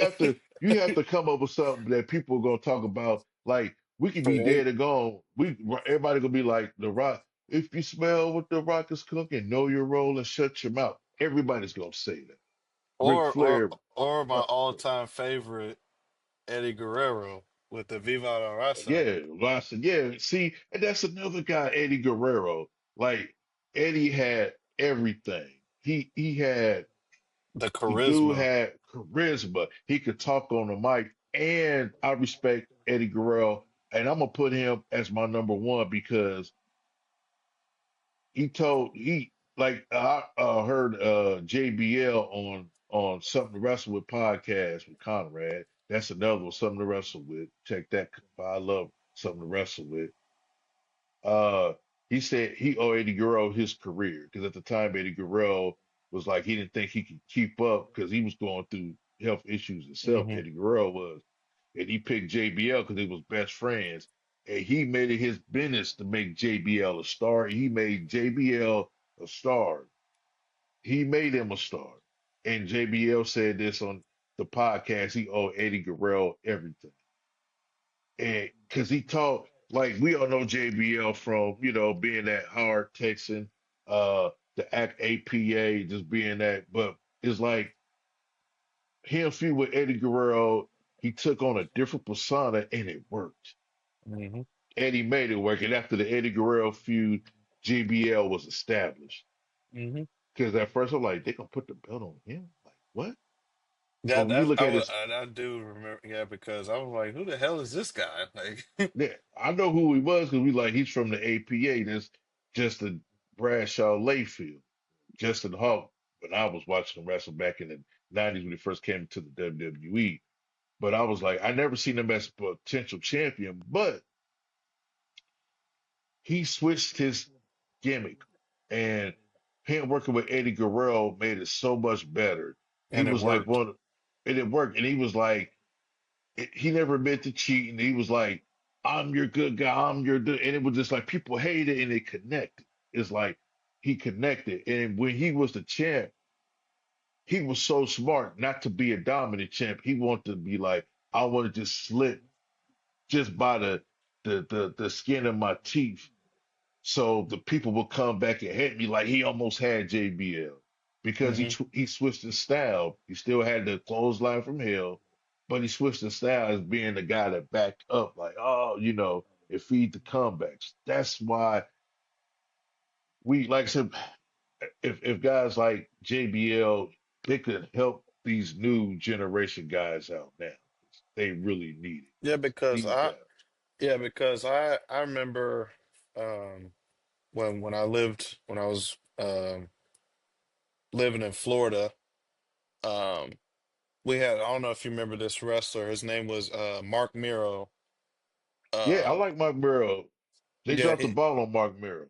You have to come up with something that people are gonna talk about. Like we could be Right. dead and gone. Everybody gonna be like The Rock. If you smell what The Rock is cooking, know your role and shut your mouth. Everybody's gonna say that. Ric Or or Flair, or my uh, all-time favorite, Eddie Guerrero with the Viva la Raza. yeah, Lawson, yeah. See, and that's another guy, Eddie Guerrero. Like Eddie had everything. He had The the dude charisma. had charisma. He could talk on the mic, and I respect Eddie Guerrero, and I'm gonna put him as my number one because he like I heard JBL on Something to Wrestle with podcast with Conrad. That's another one, Something to Wrestle with. Check that. I love Something to Wrestle with. Uh, he said he owed Eddie Guerrero his career because at the time Eddie Guerrero was like he didn't think he could keep up because he was going through health issues himself. Hmm. Eddie Guerrero was, and he picked JBL because they was best friends, and he made it his business to make JBL a star. He made JBL a star. He made him a star, and JBL said this on the podcast. He owed Eddie Guerrero everything and because he taught like we all know JBL from being that hard Texan, the act APA, just being that, but it's like him feud with Eddie Guerrero, he took on a different persona and it worked. Hmm. Eddie made it work, and after the Eddie Guerrero feud, JBL was established. Hmm. Because at first I'm like, they gonna put the belt on him? Like what? Yeah, But when you that's look at his, I do remember. Yeah, because I was like, who the hell is this guy? Like, yeah, I know who he was because we like he's from the APA. That's Justin Bradshaw Layfield, Justin Hawk. When I was watching him wrestle back in the '90s when he first came to the WWE, but I was like, I never seen him as a potential champion, but he switched his gimmick, and him working with Eddie Guerrero made it so much better. He and it was like worked. one, and it worked, and he was like he never meant to cheat, and he was like, "I'm your good guy, I'm your," and it was just like people hated, and it connected. It's like he connected, and when he was the champ, he was so smart not to be a dominant champ. He wanted to be like, I want to just slip just by the skin of my teeth, so the people will come back and hit me like he almost had JBL because Hmm. he switched his style. He still had the clothesline from hell, but he switched his style as being the guy that backed up, like, oh, and feed the comebacks. That's why we, like I said, if guys like JBL, they could help these new generation guys out now. They really need it. Yeah, These guys. because I remember when I was living in Florida. Um, we had, I don't know if you remember this wrestler. His name was Mark Miro. Yeah, I Um, like Mark Miro. They yeah, dropped the ball on Mark Miro.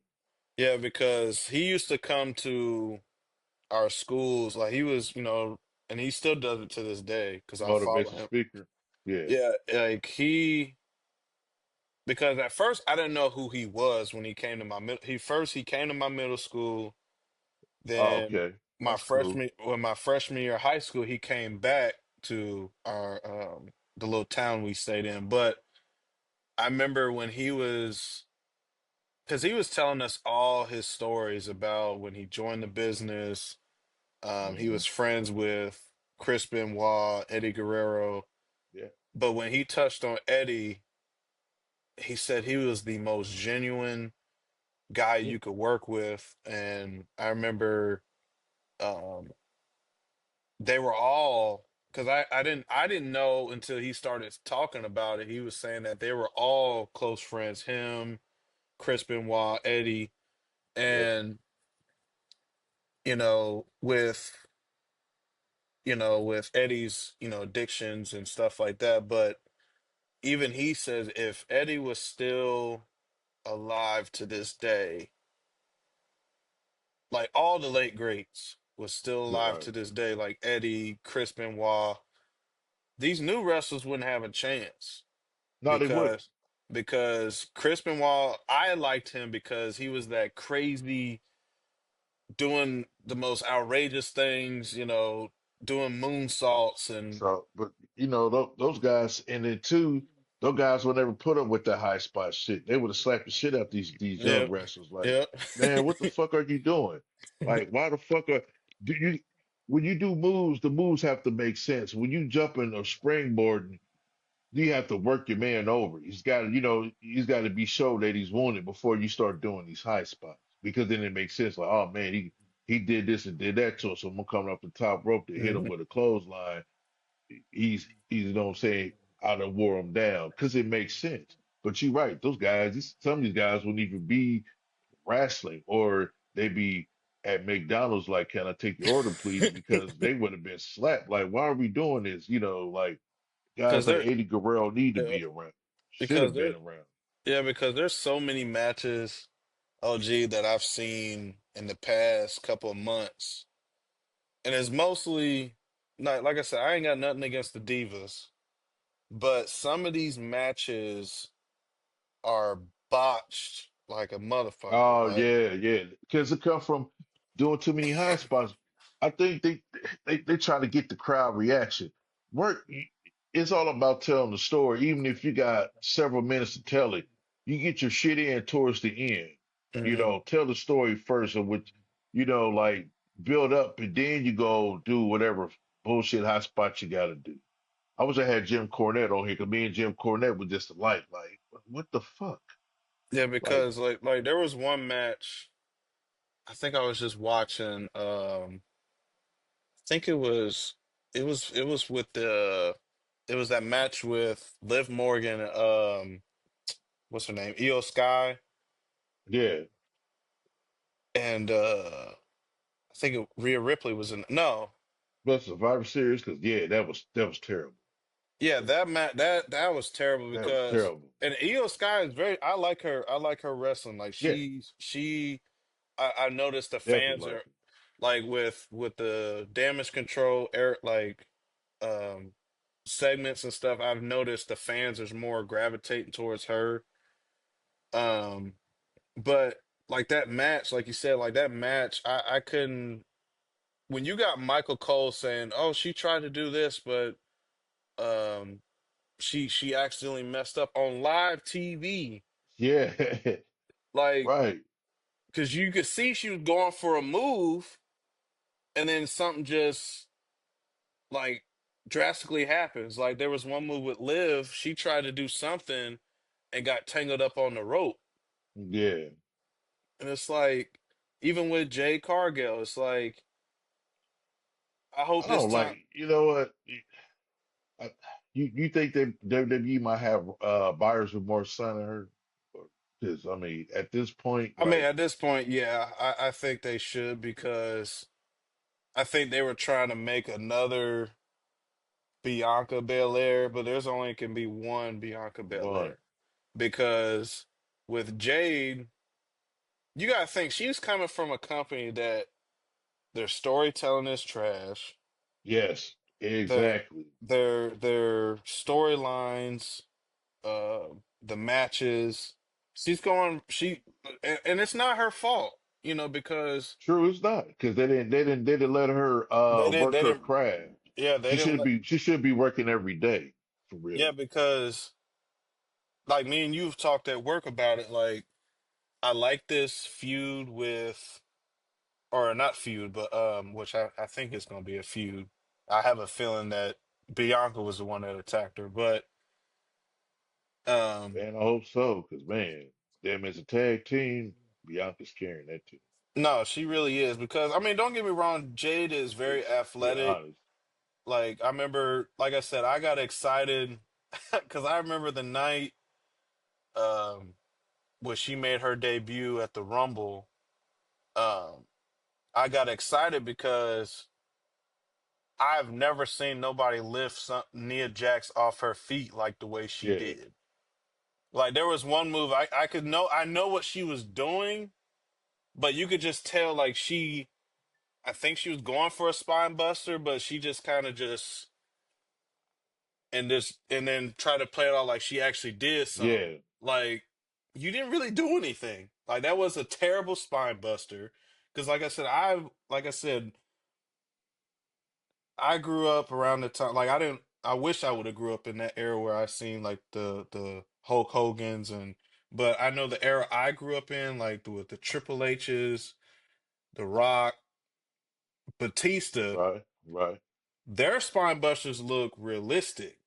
yeah, because he used to come to our schools. Like he was, and he still does it to this day because I follow Motivation him. speaker. Yeah. Yeah, like because at first I didn't know who he was when he came to my middle. He came to my middle school. Oh, Then okay. That's cool. my freshman year of high school, he came back to our the little town we stayed in. But I remember when he was, because he was telling us all his stories about when he joined the business. He Hmm. was friends with Chris Benoit, Eddie Guerrero. Yeah. But when he touched on Eddie, he said he was the most genuine guy Yeah. you could work with. And I remember um, they were all, because I didn't know until he started talking about it. He was saying that they were all close friends, him, Chris Benoit, Eddie, Yeah. and with with Eddie's addictions and stuff like that. But even he says if Eddie was still alive to this day, like all the late greats was still You're alive right. to this day, like Eddie, Chris Benoit, these new wrestlers wouldn't have a chance No, they wouldn't. because Chris Benoit, I liked him because he was that crazy, doing the most outrageous things, doing moonsaults and So, but those guys, and then two, those guys would never put up with that high spot shit. They would have slapped the shit out these young yeah, wrestlers. Like, yeah. man, what the fuck are you doing? Like, why the fuck are do you when you do moves? The moves have to make sense. When you jumping or springboarding, you have to work your man over. He's got to be sure that he's wounded before you start doing these high spots. Because then it makes sense. Like, oh man, he did this and did that to us. So I'm coming up the top rope to hit him Hmm. with a clothesline. He's you know what I'm saying, I done wore him down because it makes sense. But you're right, those guys, some of these guys wouldn't even be wrestling, or they be at McDonald's like, can I take your order, please? Because they would have been slapped. Like, why are we doing this? Like Because guys like they're Eddie Guerrero need to uh, be around, should because have they're been around. yeah, because there's so many matches, OG, that I've seen in the past couple of months, and it's mostly like I said, I ain't got nothing against the divas, but some of these matches are botched like a motherfucker. Oh Like, yeah, yeah. Because it come from doing too many high spots. I think they try to get the crowd reaction. Work. It's all about telling the story. Even if you got several minutes to tell it, you get your shit in towards the end. mhm. Tell the story first, of which like build up, and then you go do whatever bullshit high spot you got to do. I wish I had Jim Cornette on here because me and Jim Cornette were just alike. Like what the fuck? Yeah, Like, because like there was one match. I think I was just watching. I think it was with the it was that match with Liv Morgan. What's her name? Io Sky yeah, and I think Rhea Ripley was in. No, but Survivor Series, because yeah, that was terrible. yeah, that was terrible That was because terrible. and Io Sky is very. I like her. I like her wrestling. Like Yeah, she. I noticed the definitely fans like are it. like with the damage control air like um segments and stuff. I've noticed the fans are more gravitating towards her. Um, but like that match, like you said, like that match, I couldn't. When you got Michael Cole saying, "Oh, she tried to do this, but um, she accidentally messed up on live TV," Yeah, like right. because you could see she was going for a move, and then something just like drastically happens. Like there was one move with Liv, she tried to do something and got tangled up on the rope. Yeah, And it's like, even with Jay Cargill, it's like, I hope I this don't time. like. You know what? I, you think that WWE might have buyer's remorse signing her? Because I mean, at this point, I mean, like at this point, yeah, I think they should because I think they were trying to make another Bianca Belair, but there's only can be one Bianca one, Belair because with Jade, you gotta think she's coming from a company that their storytelling is trash. yes, Their exactly. their storylines, the matches. She's going and it's not her fault, because True, it's not because they didn't let her work they her didn't craft. yeah, they didn't let She should be working every day for yeah, real. because like me and you've talked at work about it, like I like this feud with or not feud, but which I think is gonna be a feud. I have a feeling that Bianca was the one that attacked her, but um Man, I hope so because man, them as a tag team, Bianca's carrying that too. no, she really is because I mean, don't get me wrong, Jade is very Just being athletic. honest. Like I remember, like I said, I got excited because I remember the night um when she made her debut at the Rumble. Um, I got excited because I've never seen nobody lift Nia Jax off her feet like the way she Yeah, did. Like there was one move I could know I know what she was doing, but you could just tell like I think she was going for a spine buster, but she just kind of just and then try to play it out like she actually did something. yeah, Like you didn't really do anything. Like that was a terrible spine buster. Because like I said, I grew up around the time like I didn't. I wish I would have grew up in that era where I seen like the Hulk Hogan's but I know the era I grew up in like with the Triple H's, The Rock, Batista, right, right. their spine busters look realistic.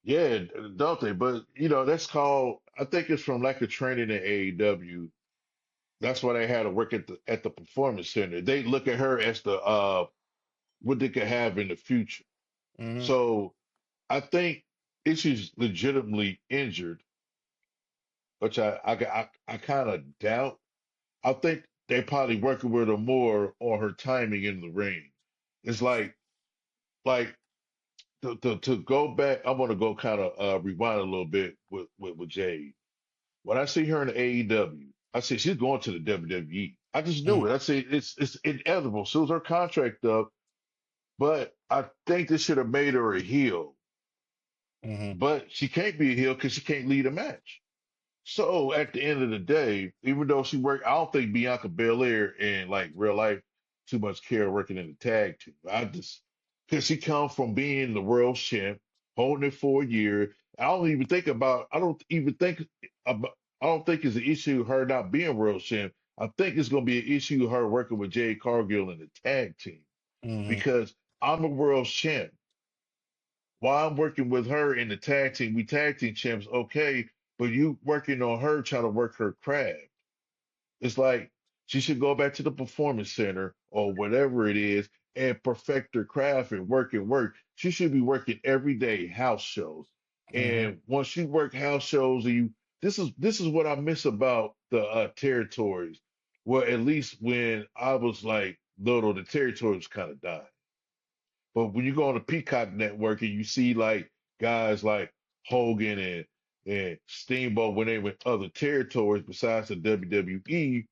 Yeah, don't they? But you know, that's called. I think it's from lack of training in AEW. That's why they had to work at the performance center. They look at her as the what they could have in the future. Hmm. So I think if she's legitimately injured, which I kind of doubt. I think they probably working with her more on her timing in the ring. It's like to go back. I want to go kind of rewind a little bit with Jade. When I see her in the AEW, I say she's going to the WWE. I just knew Hmm. it. I say it's inevitable. As soon as her contract up, but I think this should have made her a heel. Hmm. But she can't be a heel because she can't lead a match. So at the end of the day, even though she worked, I don't think Bianca Belair in like real life too much care working in the tag team. I just because she come from being the world champ, holding it for a year. I don't even think about. I don't think it's an issue her not being world champ. I think it's going to be an issue her working with Jade Cargill in the tag team Hmm. because I'm a world champ. While I'm working with her in the tag team, we tag team champs. Okay, but you working on her trying to work her craft. It's like she should go back to the performance center or whatever it is and perfect her craft and work and work. She should be working every day house shows. Hmm. And once you work house shows, and you this is what I miss about the territories. Well, at least when I was like little, the territory was kind of dying. But when you go on the Peacock Network and you see like guys like Hogan and Steamboat when they went other territories besides the WWE,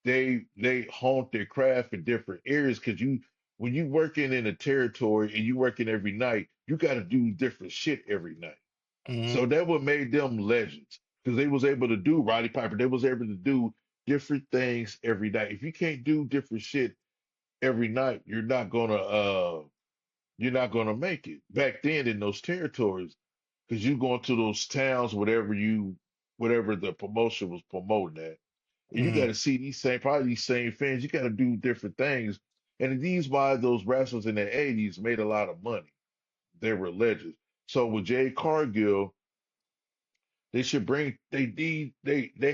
they honed their craft in different areas because you when you working in a territory and you working every night, you got to do different shit every night. Hmm. So that what made them legends because they was able to do Roddy Piper. They was able to do different things every night. If you can't do different shit every night, you're not gonna make it back then in those territories because you going to those towns, whatever the promotion was promoting at, and you got Hmm. to see probably these same fans. You got to do different things, and these why those wrestlers in the '80s made a lot of money. They were legends. So with Jay Cargill, they should bring they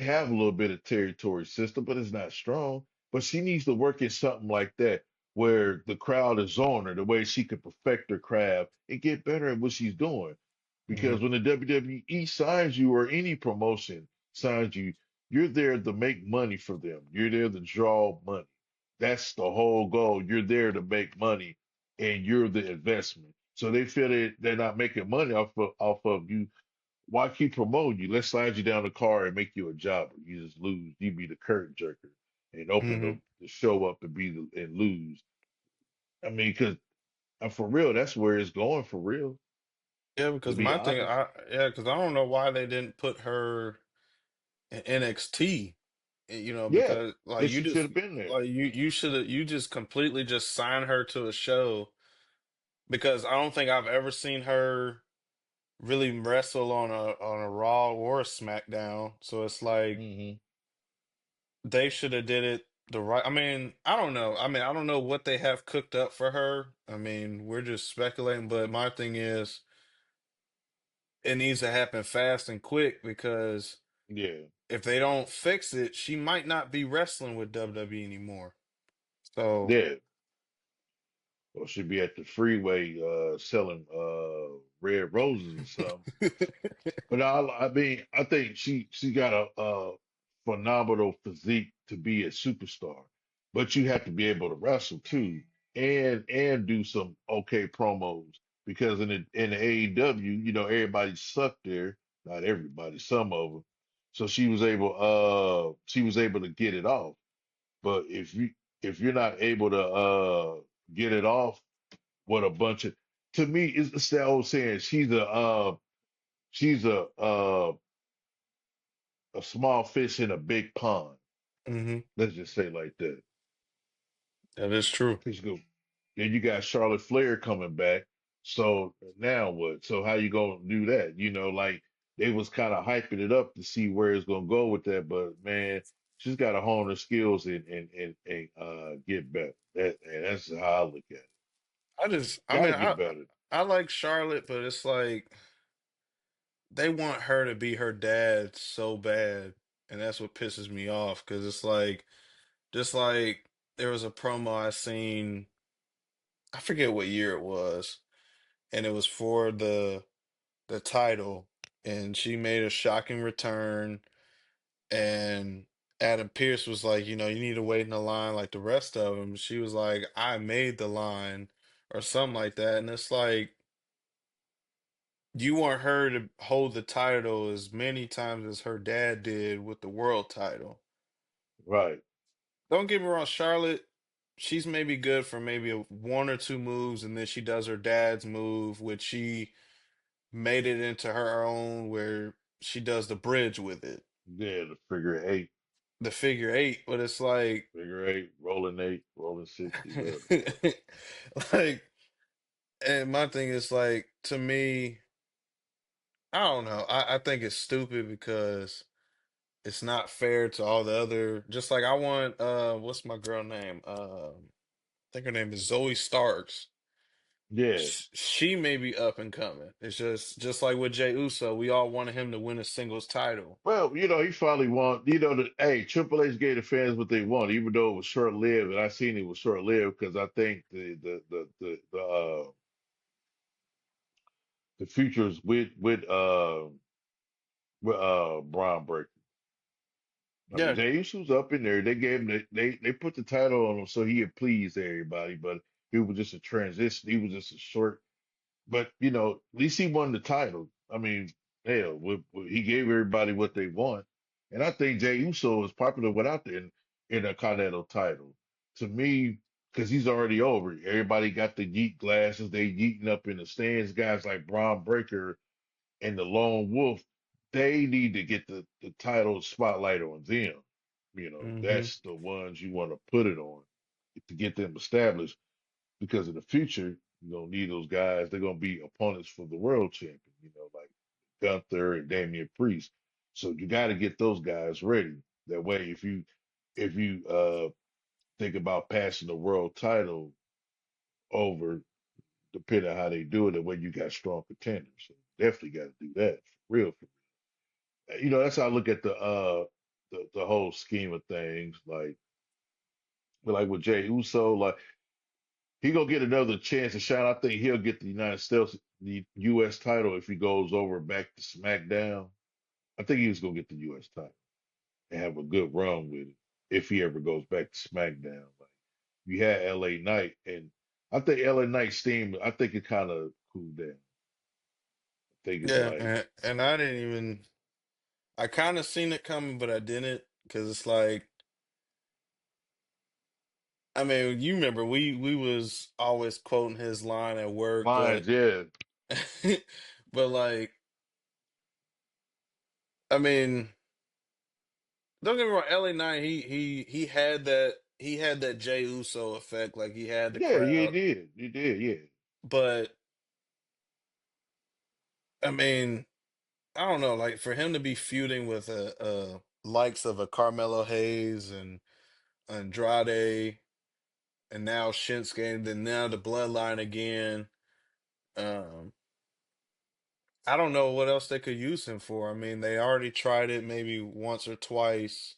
have a little bit of territory system, but it's not strong. But she needs to work in something like that where the crowd is on her, the way she could perfect her craft and get better at what she's doing. Hmm. Because when the WWE signs you or any promotion signs you, you're there to make money for them. You're there to draw money. That's the whole goal. You're there to make money and you're the investment. So they feel that they're not making money off of you. Why keep promoting you? Let's slide you down the car and make you a jobber. You just lose. You be the curtain jerker and open Hmm. the show up and and lose. I mean, because for real, that's where it's going for real. Yeah, To because be my thing, honest, because I don't know why they didn't put her in NXT. yeah, Because like you she should just have been there. like you should have you just completely just signed her to a show because I don't think I've ever seen her really wrestle on a Raw or a SmackDown. So it's like Hmm. they should have did it the right. I mean, I don't know. I mean, I don't know what they have cooked up for her. I mean, we're just speculating, but my thing is it needs to happen fast and quick because Yeah, if they don't fix it, she might not be wrestling with WWE anymore. So, yeah. Or she'd be at the freeway selling red roses or something. But I mean, I think she got a phenomenal physique to be a superstar. But you have to be able to wrestle too, and do some okay promos because in the AEW, everybody sucked there. Not everybody, some of them. So she was able to get it off. But if you're not able to get it off with a bunch of to me, it's that old saying, she's a small fish in a big pond. mhm, Let's just say like that. that is true. Let's go. Then you got Charlotte Flair coming back. So now what? So how you gonna do that? Like they was kind of hyping it up to see where it's gonna go with that, but man, she's got to hone her skills and get better. That's how I look at it. I Got mean, to get better. I like Charlotte, but it's like they want her to be her dad so bad, and that's what pisses me off because it's like just like there was a promo I seen, I forget what year it was, and it was for the title, and she made a shocking return, and Adam Pierce was like, you need to wait in the line like the rest of them. She was like, I made the line or something like that, and it's like you want her to hold the title as many times as her dad did with the world title. Right. Don't get me wrong, Charlotte, she's maybe good for maybe one or two moves, and then she does her dad's move, which she made it into her own, where she does the bridge with it, Yeah, the figure eight. the figure eight. But it's like, Figure eight, rolling eight, rolling 60, whatever the fuck. like, and my thing is like, to me, I don't know. I think it's stupid because it's not fair to all the other. Just like I want, what's my girl name? I think her name is Zoe Starks. Yeah. She may be up and coming. It's just like with Jey Uso, we all wanted him to win a singles title. Well, he finally won. Hey, Triple H gave the fans what they want, even though it was short lived, and I seen it was short lived because I think the futures with Braun Breaker. I mean, Yeah, Jey Uso's up in there. They gave him they put the title on him so he could please everybody, but it was just a transition. He was just a short. But at least he won the title. I mean, hell, he gave everybody what they want, and I think Jey Uso is popular without in a Continental title. To me, because he's already over. Everybody got the yeet glasses. They yeeting up in the stands. Guys like Braun Breaker and the Lone Wolf, they need to get the title spotlight on them. hmm That's the ones you want to put it on to get them established because in the future, you're gonna need those guys. They're gonna be opponents for the world champion, like Gunther and Damian Priest. So you got to get those guys ready. That way, if you think about passing the world title over, depending on how they do it, and when you got strong contenders, so definitely got to do that for real. That's how I look at the whole scheme of things. Like with Jey Uso, like he gonna get another chance to shine. I think he'll get the U.S. title if he goes over back to SmackDown. I think he was gonna get the U.S. title and have a good run with it if he ever goes back to SmackDown. Like you had L.A. Knight, and I think L.A. Knight's steam. I think it kind of cooled down. I think it's yeah, like and I didn't even. I kind of seen it coming, but I didn't because it's like, I mean, you remember we was always quoting his line at work, but lines. Yeah, but like, I mean, don't get me wrong, LA Knight, he had that Jey Uso effect, like he had the yeah, you crowd, did, you did, yeah. but I mean, I don't know, like for him to be feuding with a likes of a Carmelo Hayes and Andrade and now Shinsuke and then now the Bloodline again. Um, I don't know what else they could use him for. I mean, they already tried it maybe once or twice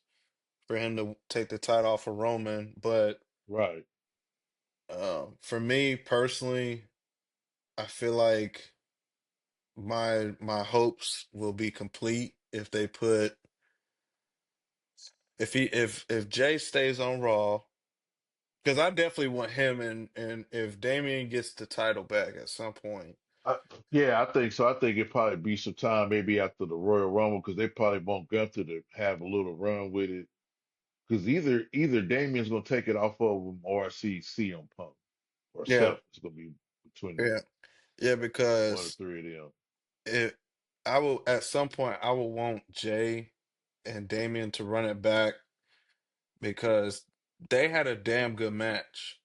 for him to take the title off of Roman, but Right. for me personally, I feel like my hopes will be complete if they put if Jay stays on Raw because I definitely want him and if Damian gets the title back at some point. I, yeah, I think so. I think it probably be some time maybe after the Royal Rumble because they probably want Gunther to have a little run with it. Because either Damien's gonna take it off of him or I see CM Punk or Yeah, Seth. It's gonna be between yeah, yeah. one of Because three of them. it, I will at some point I will want Jay and Damian to run it back because they had a damn good match.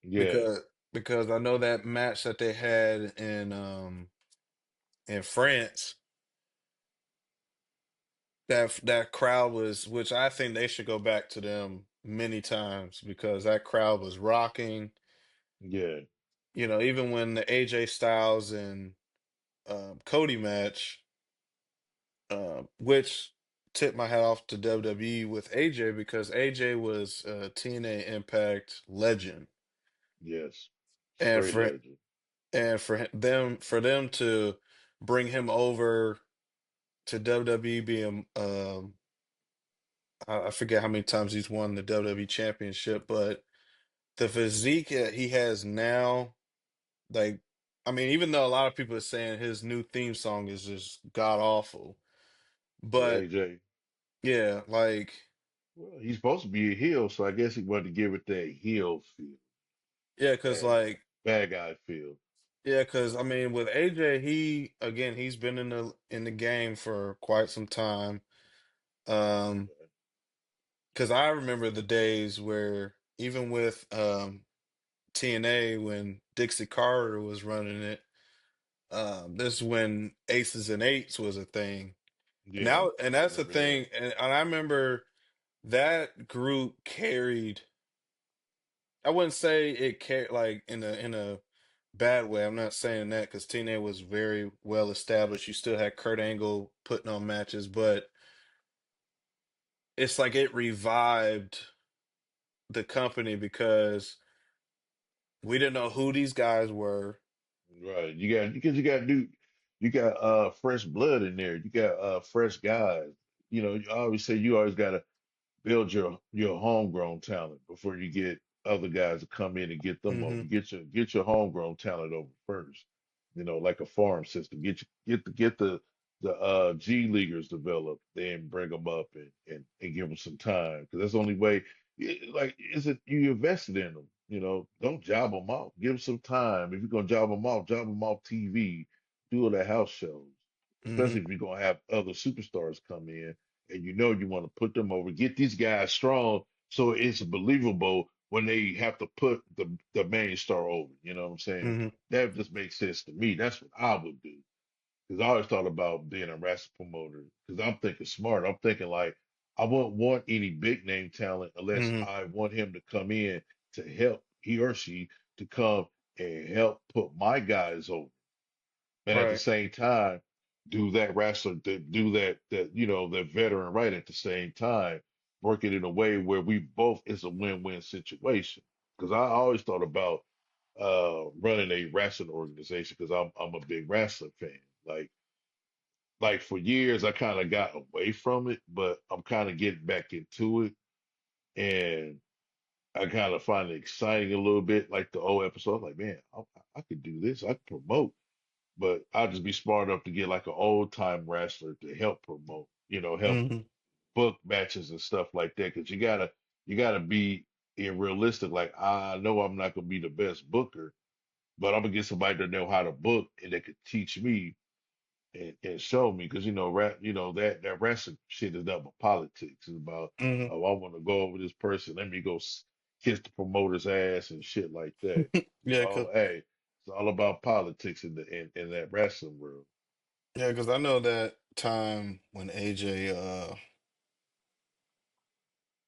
Yeah, Because I know that match that they had in France, that crowd was, which I think they should go back to them many times because that crowd was rocking. yeah, You know, even when the AJ Styles and Cody match, which tipped my hat off to WWE with AJ because AJ was a TNA Impact legend, yes. and Straight legend. for them to bring him over to WWE being I forget how many times he's won the WWE championship, but the physique that he has now, like I mean, even though a lot of people are saying his new theme song is just god awful, With but AJ. yeah, like Well, he's supposed to be a heel, so I guess he wanted to give it that heel feel, yeah, cause bad like bad guy feel. yeah, cause I mean with AJ, he again he's been in the game for quite some time. Um, Okay. cause I remember the days where even with TNA when Dixie Carter was running it. This is when Aces and Eights was a thing. And Yeah, now and I that's the remember that. thing. And I remember that group carried I wouldn't say it carried like in a bad way. I'm not saying that because TNA was very well established. You still had Kurt Angle putting on matches, but it's like it revived the company because we didn't know who these guys were. Right. You got because you got new you got fresh blood in there. You got fresh guys. You know, I always say you always gotta build your homegrown talent before you get other guys to come in and get them over. Hmm. Get your homegrown talent over first. You know, like a farm system. Get the G leaguers developed, then bring them up and give them some time because that's the only way. Like, is it you invested in them? You know, don't job them off. Give them some time. If you're gonna job them off TV. Do it at house shows, Hmm. especially if you're gonna have other superstars come in and you know you want to put them over. Get these guys strong so it's believable when they have to put the main star over. You know what I'm saying? Hmm. That just makes sense to me. That's what I would do. Because I always thought about being a wrestling promoter. Because I'm thinking smart. I'm thinking like I wouldn't want any big name talent unless Hmm. I want him to come in to help he or she to come and help put my guys over and at the Right. same time do that wrestler do that that veteran right at the same time work it in a way where we both is a win-win situation because I always thought about running a wrestling organization because I'm a big wrestling fan like for years I kind of got away from it but I'm kind of getting back into it and I kind of find it exciting a little bit like the old episode like man I could do this I could promote but I'll just be smart enough to get like an old time wrestler to help promote, help Hmm. book matches and stuff like that. Because you gotta be realistic. Like I know I'm not gonna be the best booker, but I'm gonna get somebody to know how to book and they could teach me and show me. Because that wrestling shit is not about politics. It's about Hmm. oh I want to go over this person. Let me go kiss the promoter's ass and shit like that. Yeah, cause Oh hey, it's all about politics in that wrestling world. yeah, because I know that time when AJ,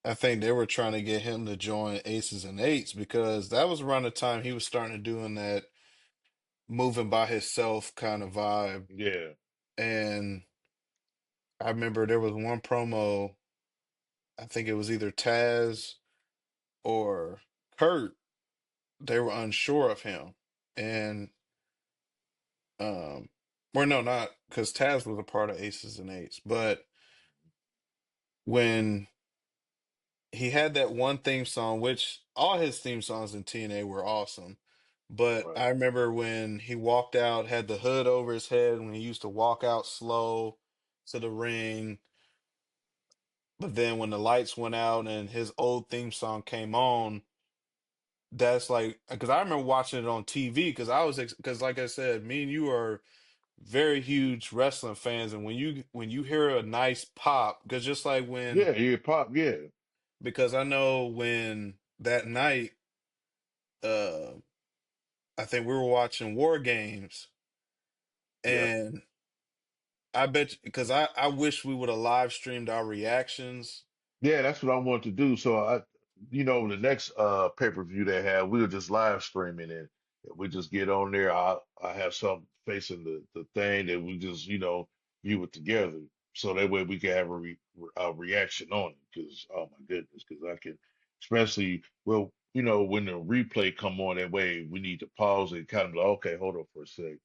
I think they were trying to get him to join Aces and Eights because that was around the time he was starting to doing that moving by himself kind of vibe. Yeah, And I remember there was one promo, I think it was either Taz or Kurt, they were unsure of him. And or no, not because Taz was a part of Aces and Eights, but when he had that one theme song, which all his theme songs in TNA were awesome. But right. I remember when he walked out, had the hood over his head, when he used to walk out slow to the ring. But then when the lights went out and his old theme song came on, that's like, because I remember watching it on TV because because like I said, me and you are very huge wrestling fans, and when you hear a nice pop, because just like when, Yeah, yeah, pop, yeah, because I know when that night, uh, I think we were watching War Games, yeah. and I bet because I wish we would have live streamed our reactions. Yeah, that's what I want to do. So the next pay-per-view they have, we'll just live stream it and we just get on there. I have something facing the thing that we just, view it together. So that way we can have a reaction on it. Because oh my goodness, because I can especially well, when the replay come on that way, we need to pause it, kind of like, okay, hold on for a sec.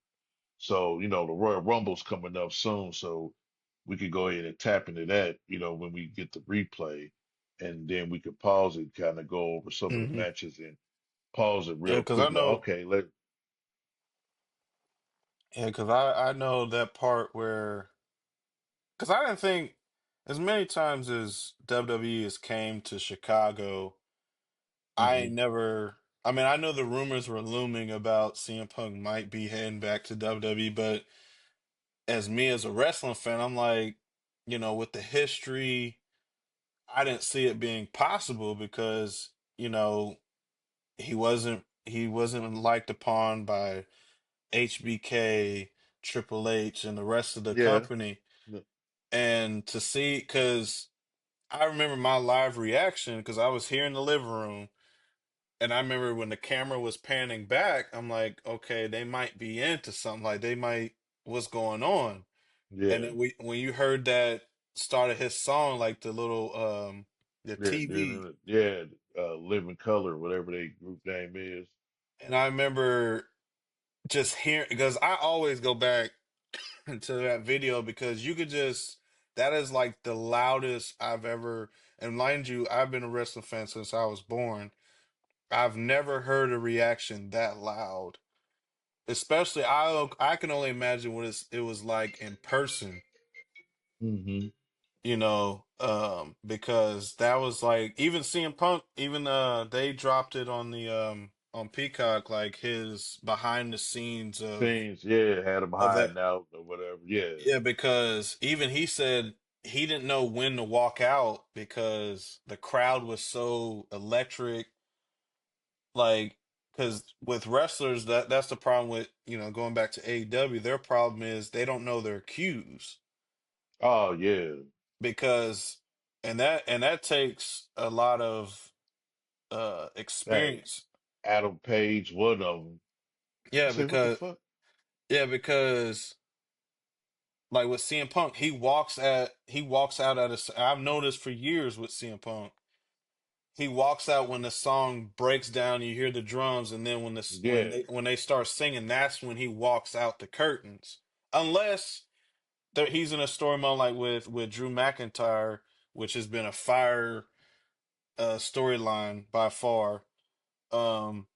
So, the Royal Rumble's coming up soon, so we could go ahead and tap into that, when we get the replay, and then we could pause it, kind of go over some of the Hmm. matches and pause it Yeah, real because quick. I Like, know, okay, yeah, because I know that part where, because I didn't think as many times as WWE has came to Chicago, I hmm ain't never. I mean, I know the rumors were looming about CM Punk might be heading back to WWE, but as me as a wrestling fan, I'm like, with the history, I didn't see it being possible because, he wasn't liked upon by HBK, Triple H, and the rest of the yeah, company. no, And to see, because I remember my live reaction, because I was here in the living room And I remember when the camera was panning back, I'm like, okay, they might be into something. Like they might, what's going on? And Yeah, then when you heard that start of his song, like the yeah, TV, yeah. Living Color, whatever their group name is. and I remember just hearing because I always go back to that video because you could just that is like the loudest I've ever, and mind you, I've been a wrestling fan since I was born. I've never heard a reaction that loud. Especially I can only imagine what it was like in person, Hmm. because that was like even CM Punk, even they dropped it on the on Peacock, like his behind the scenes Scenes, yeah, had them of that. hiding out or whatever. Yeah. Yeah, because even he said he didn't know when to walk out because the crowd was so electric. Like, because with wrestlers, that's the problem with, going back to AEW, their problem is they don't know their cues Oh yeah. because, and that takes a lot of Hey, experience. Adam Page, one of them. I Yeah, said, what the because fuck? yeah, because like with CM Punk, he walks out at I've noticed for years with CM Punk. He walks out when the song breaks down, you hear the drums, and then Yeah, when they start singing, that's when he walks out the curtains. Unless he's in a story mode like with Drew McIntyre, which has been a fire storyline by far. Um,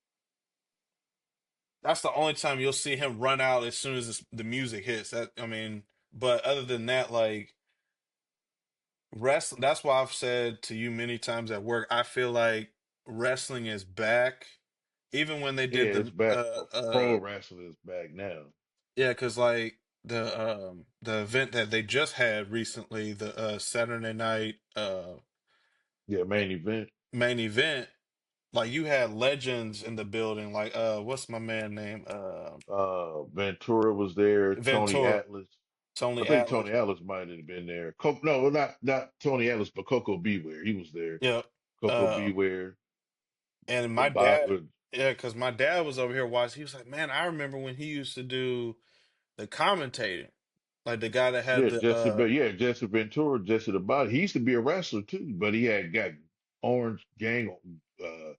that's the only time you'll see him run out as soon as the music hits. That I mean, but other than that, like wrestling. That's why I've said to you many times at work. I feel like wrestling is back, even when they yeah, did it's the back. Pro wrestling is back now. yeah, because like the event that they just had recently, the Saturday night Yeah, main event. main event. Like you had legends in the building, like what's my man name? Ventura was there. Tony Ventura, Atlas. I Tony think Atlas. Tony Atlas might have been there. No, not Tony Atlas, but Coco Beware. He was there. Yep. Coco Uh, Beware. and The my bot dad, with yeah, because my dad was over here watching. He was like, "Man, I remember when he used to do the commentating, like the guy that had yeah, the Jesse Ventura, Jesse the Body. He used to be a wrestler too, but he had got orange gang. Uh,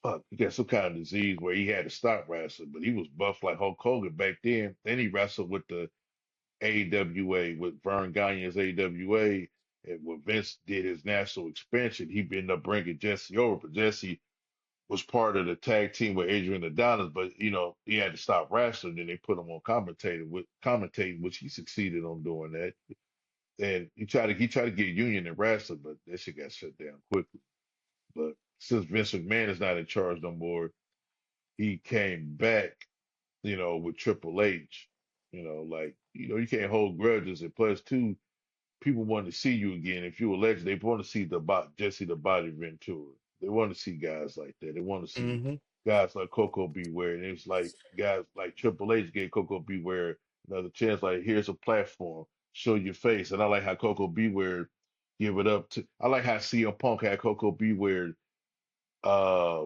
Fuck, he got some kind of disease where he had to stop wrestling, but he was buff like Hulk Hogan back then. Then he wrestled with the AWA, with Vern Gagne's AWA, and when Vince did his national expansion, he ended up bringing Jesse over, but Jesse was part of the tag team with Adrian Adonis, but he had to stop wrestling, and they put him on commentating, which he succeeded on doing that. And he tried to get union in wrestling, but that shit got shut down quickly. But since Vince McMahon is not in charge no more, he came back, with Triple H. Like, you can't hold grudges. And plus, two, people want to see you again. If you're a legend, they want to see Jesse the Body Ventura. They want to see guys like that. They want to see hmm guys like Coco Beware. And it's like guys like Triple H gave Coco Beware another chance. Like, here's a platform, show your face. And I like how Coco Beware give it up to. I like how CM Punk had Coco Beware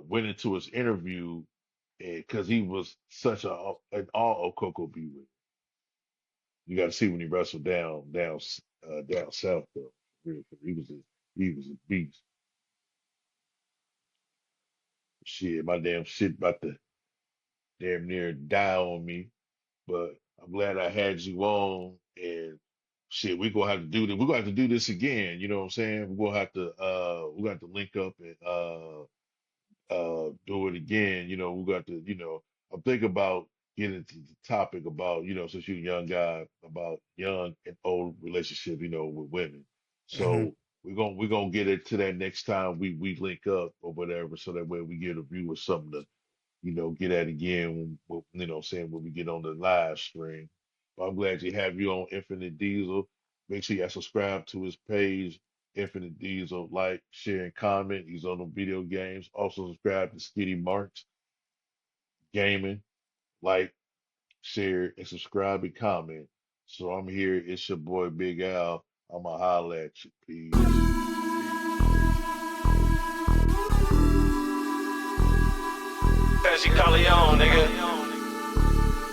went into his interview because he was such an awe of Coco Beware. You got to see when he wrestled down south though. Real, 'cause he was a beast. Shit, my damn shit about to damn near die on me, but I'm glad I had you on. And shit, we're gonna have to do this. We're gonna have to do this again. You know what I'm saying? We're gonna have to link up and do it again. We got to, I'm thinking about getting to the topic about, since you're a young guy, about young and old relationship, with women. hmm So we're gonna get it to that next time we link up or whatever, so that way we get a view of something to, get at again saying when we get on the live stream. But I'm glad to have you on Infinite Diesel. Make sure you subscribe to his page, Infinite Diesel, like, share, and comment. He's on the video games. Also subscribe to Skitty Marks Gaming, like, share, and subscribe and comment. So I'm here. It's your boy Big Al. I'ma holla at you. Peace. Hennessy Corleone, nigga.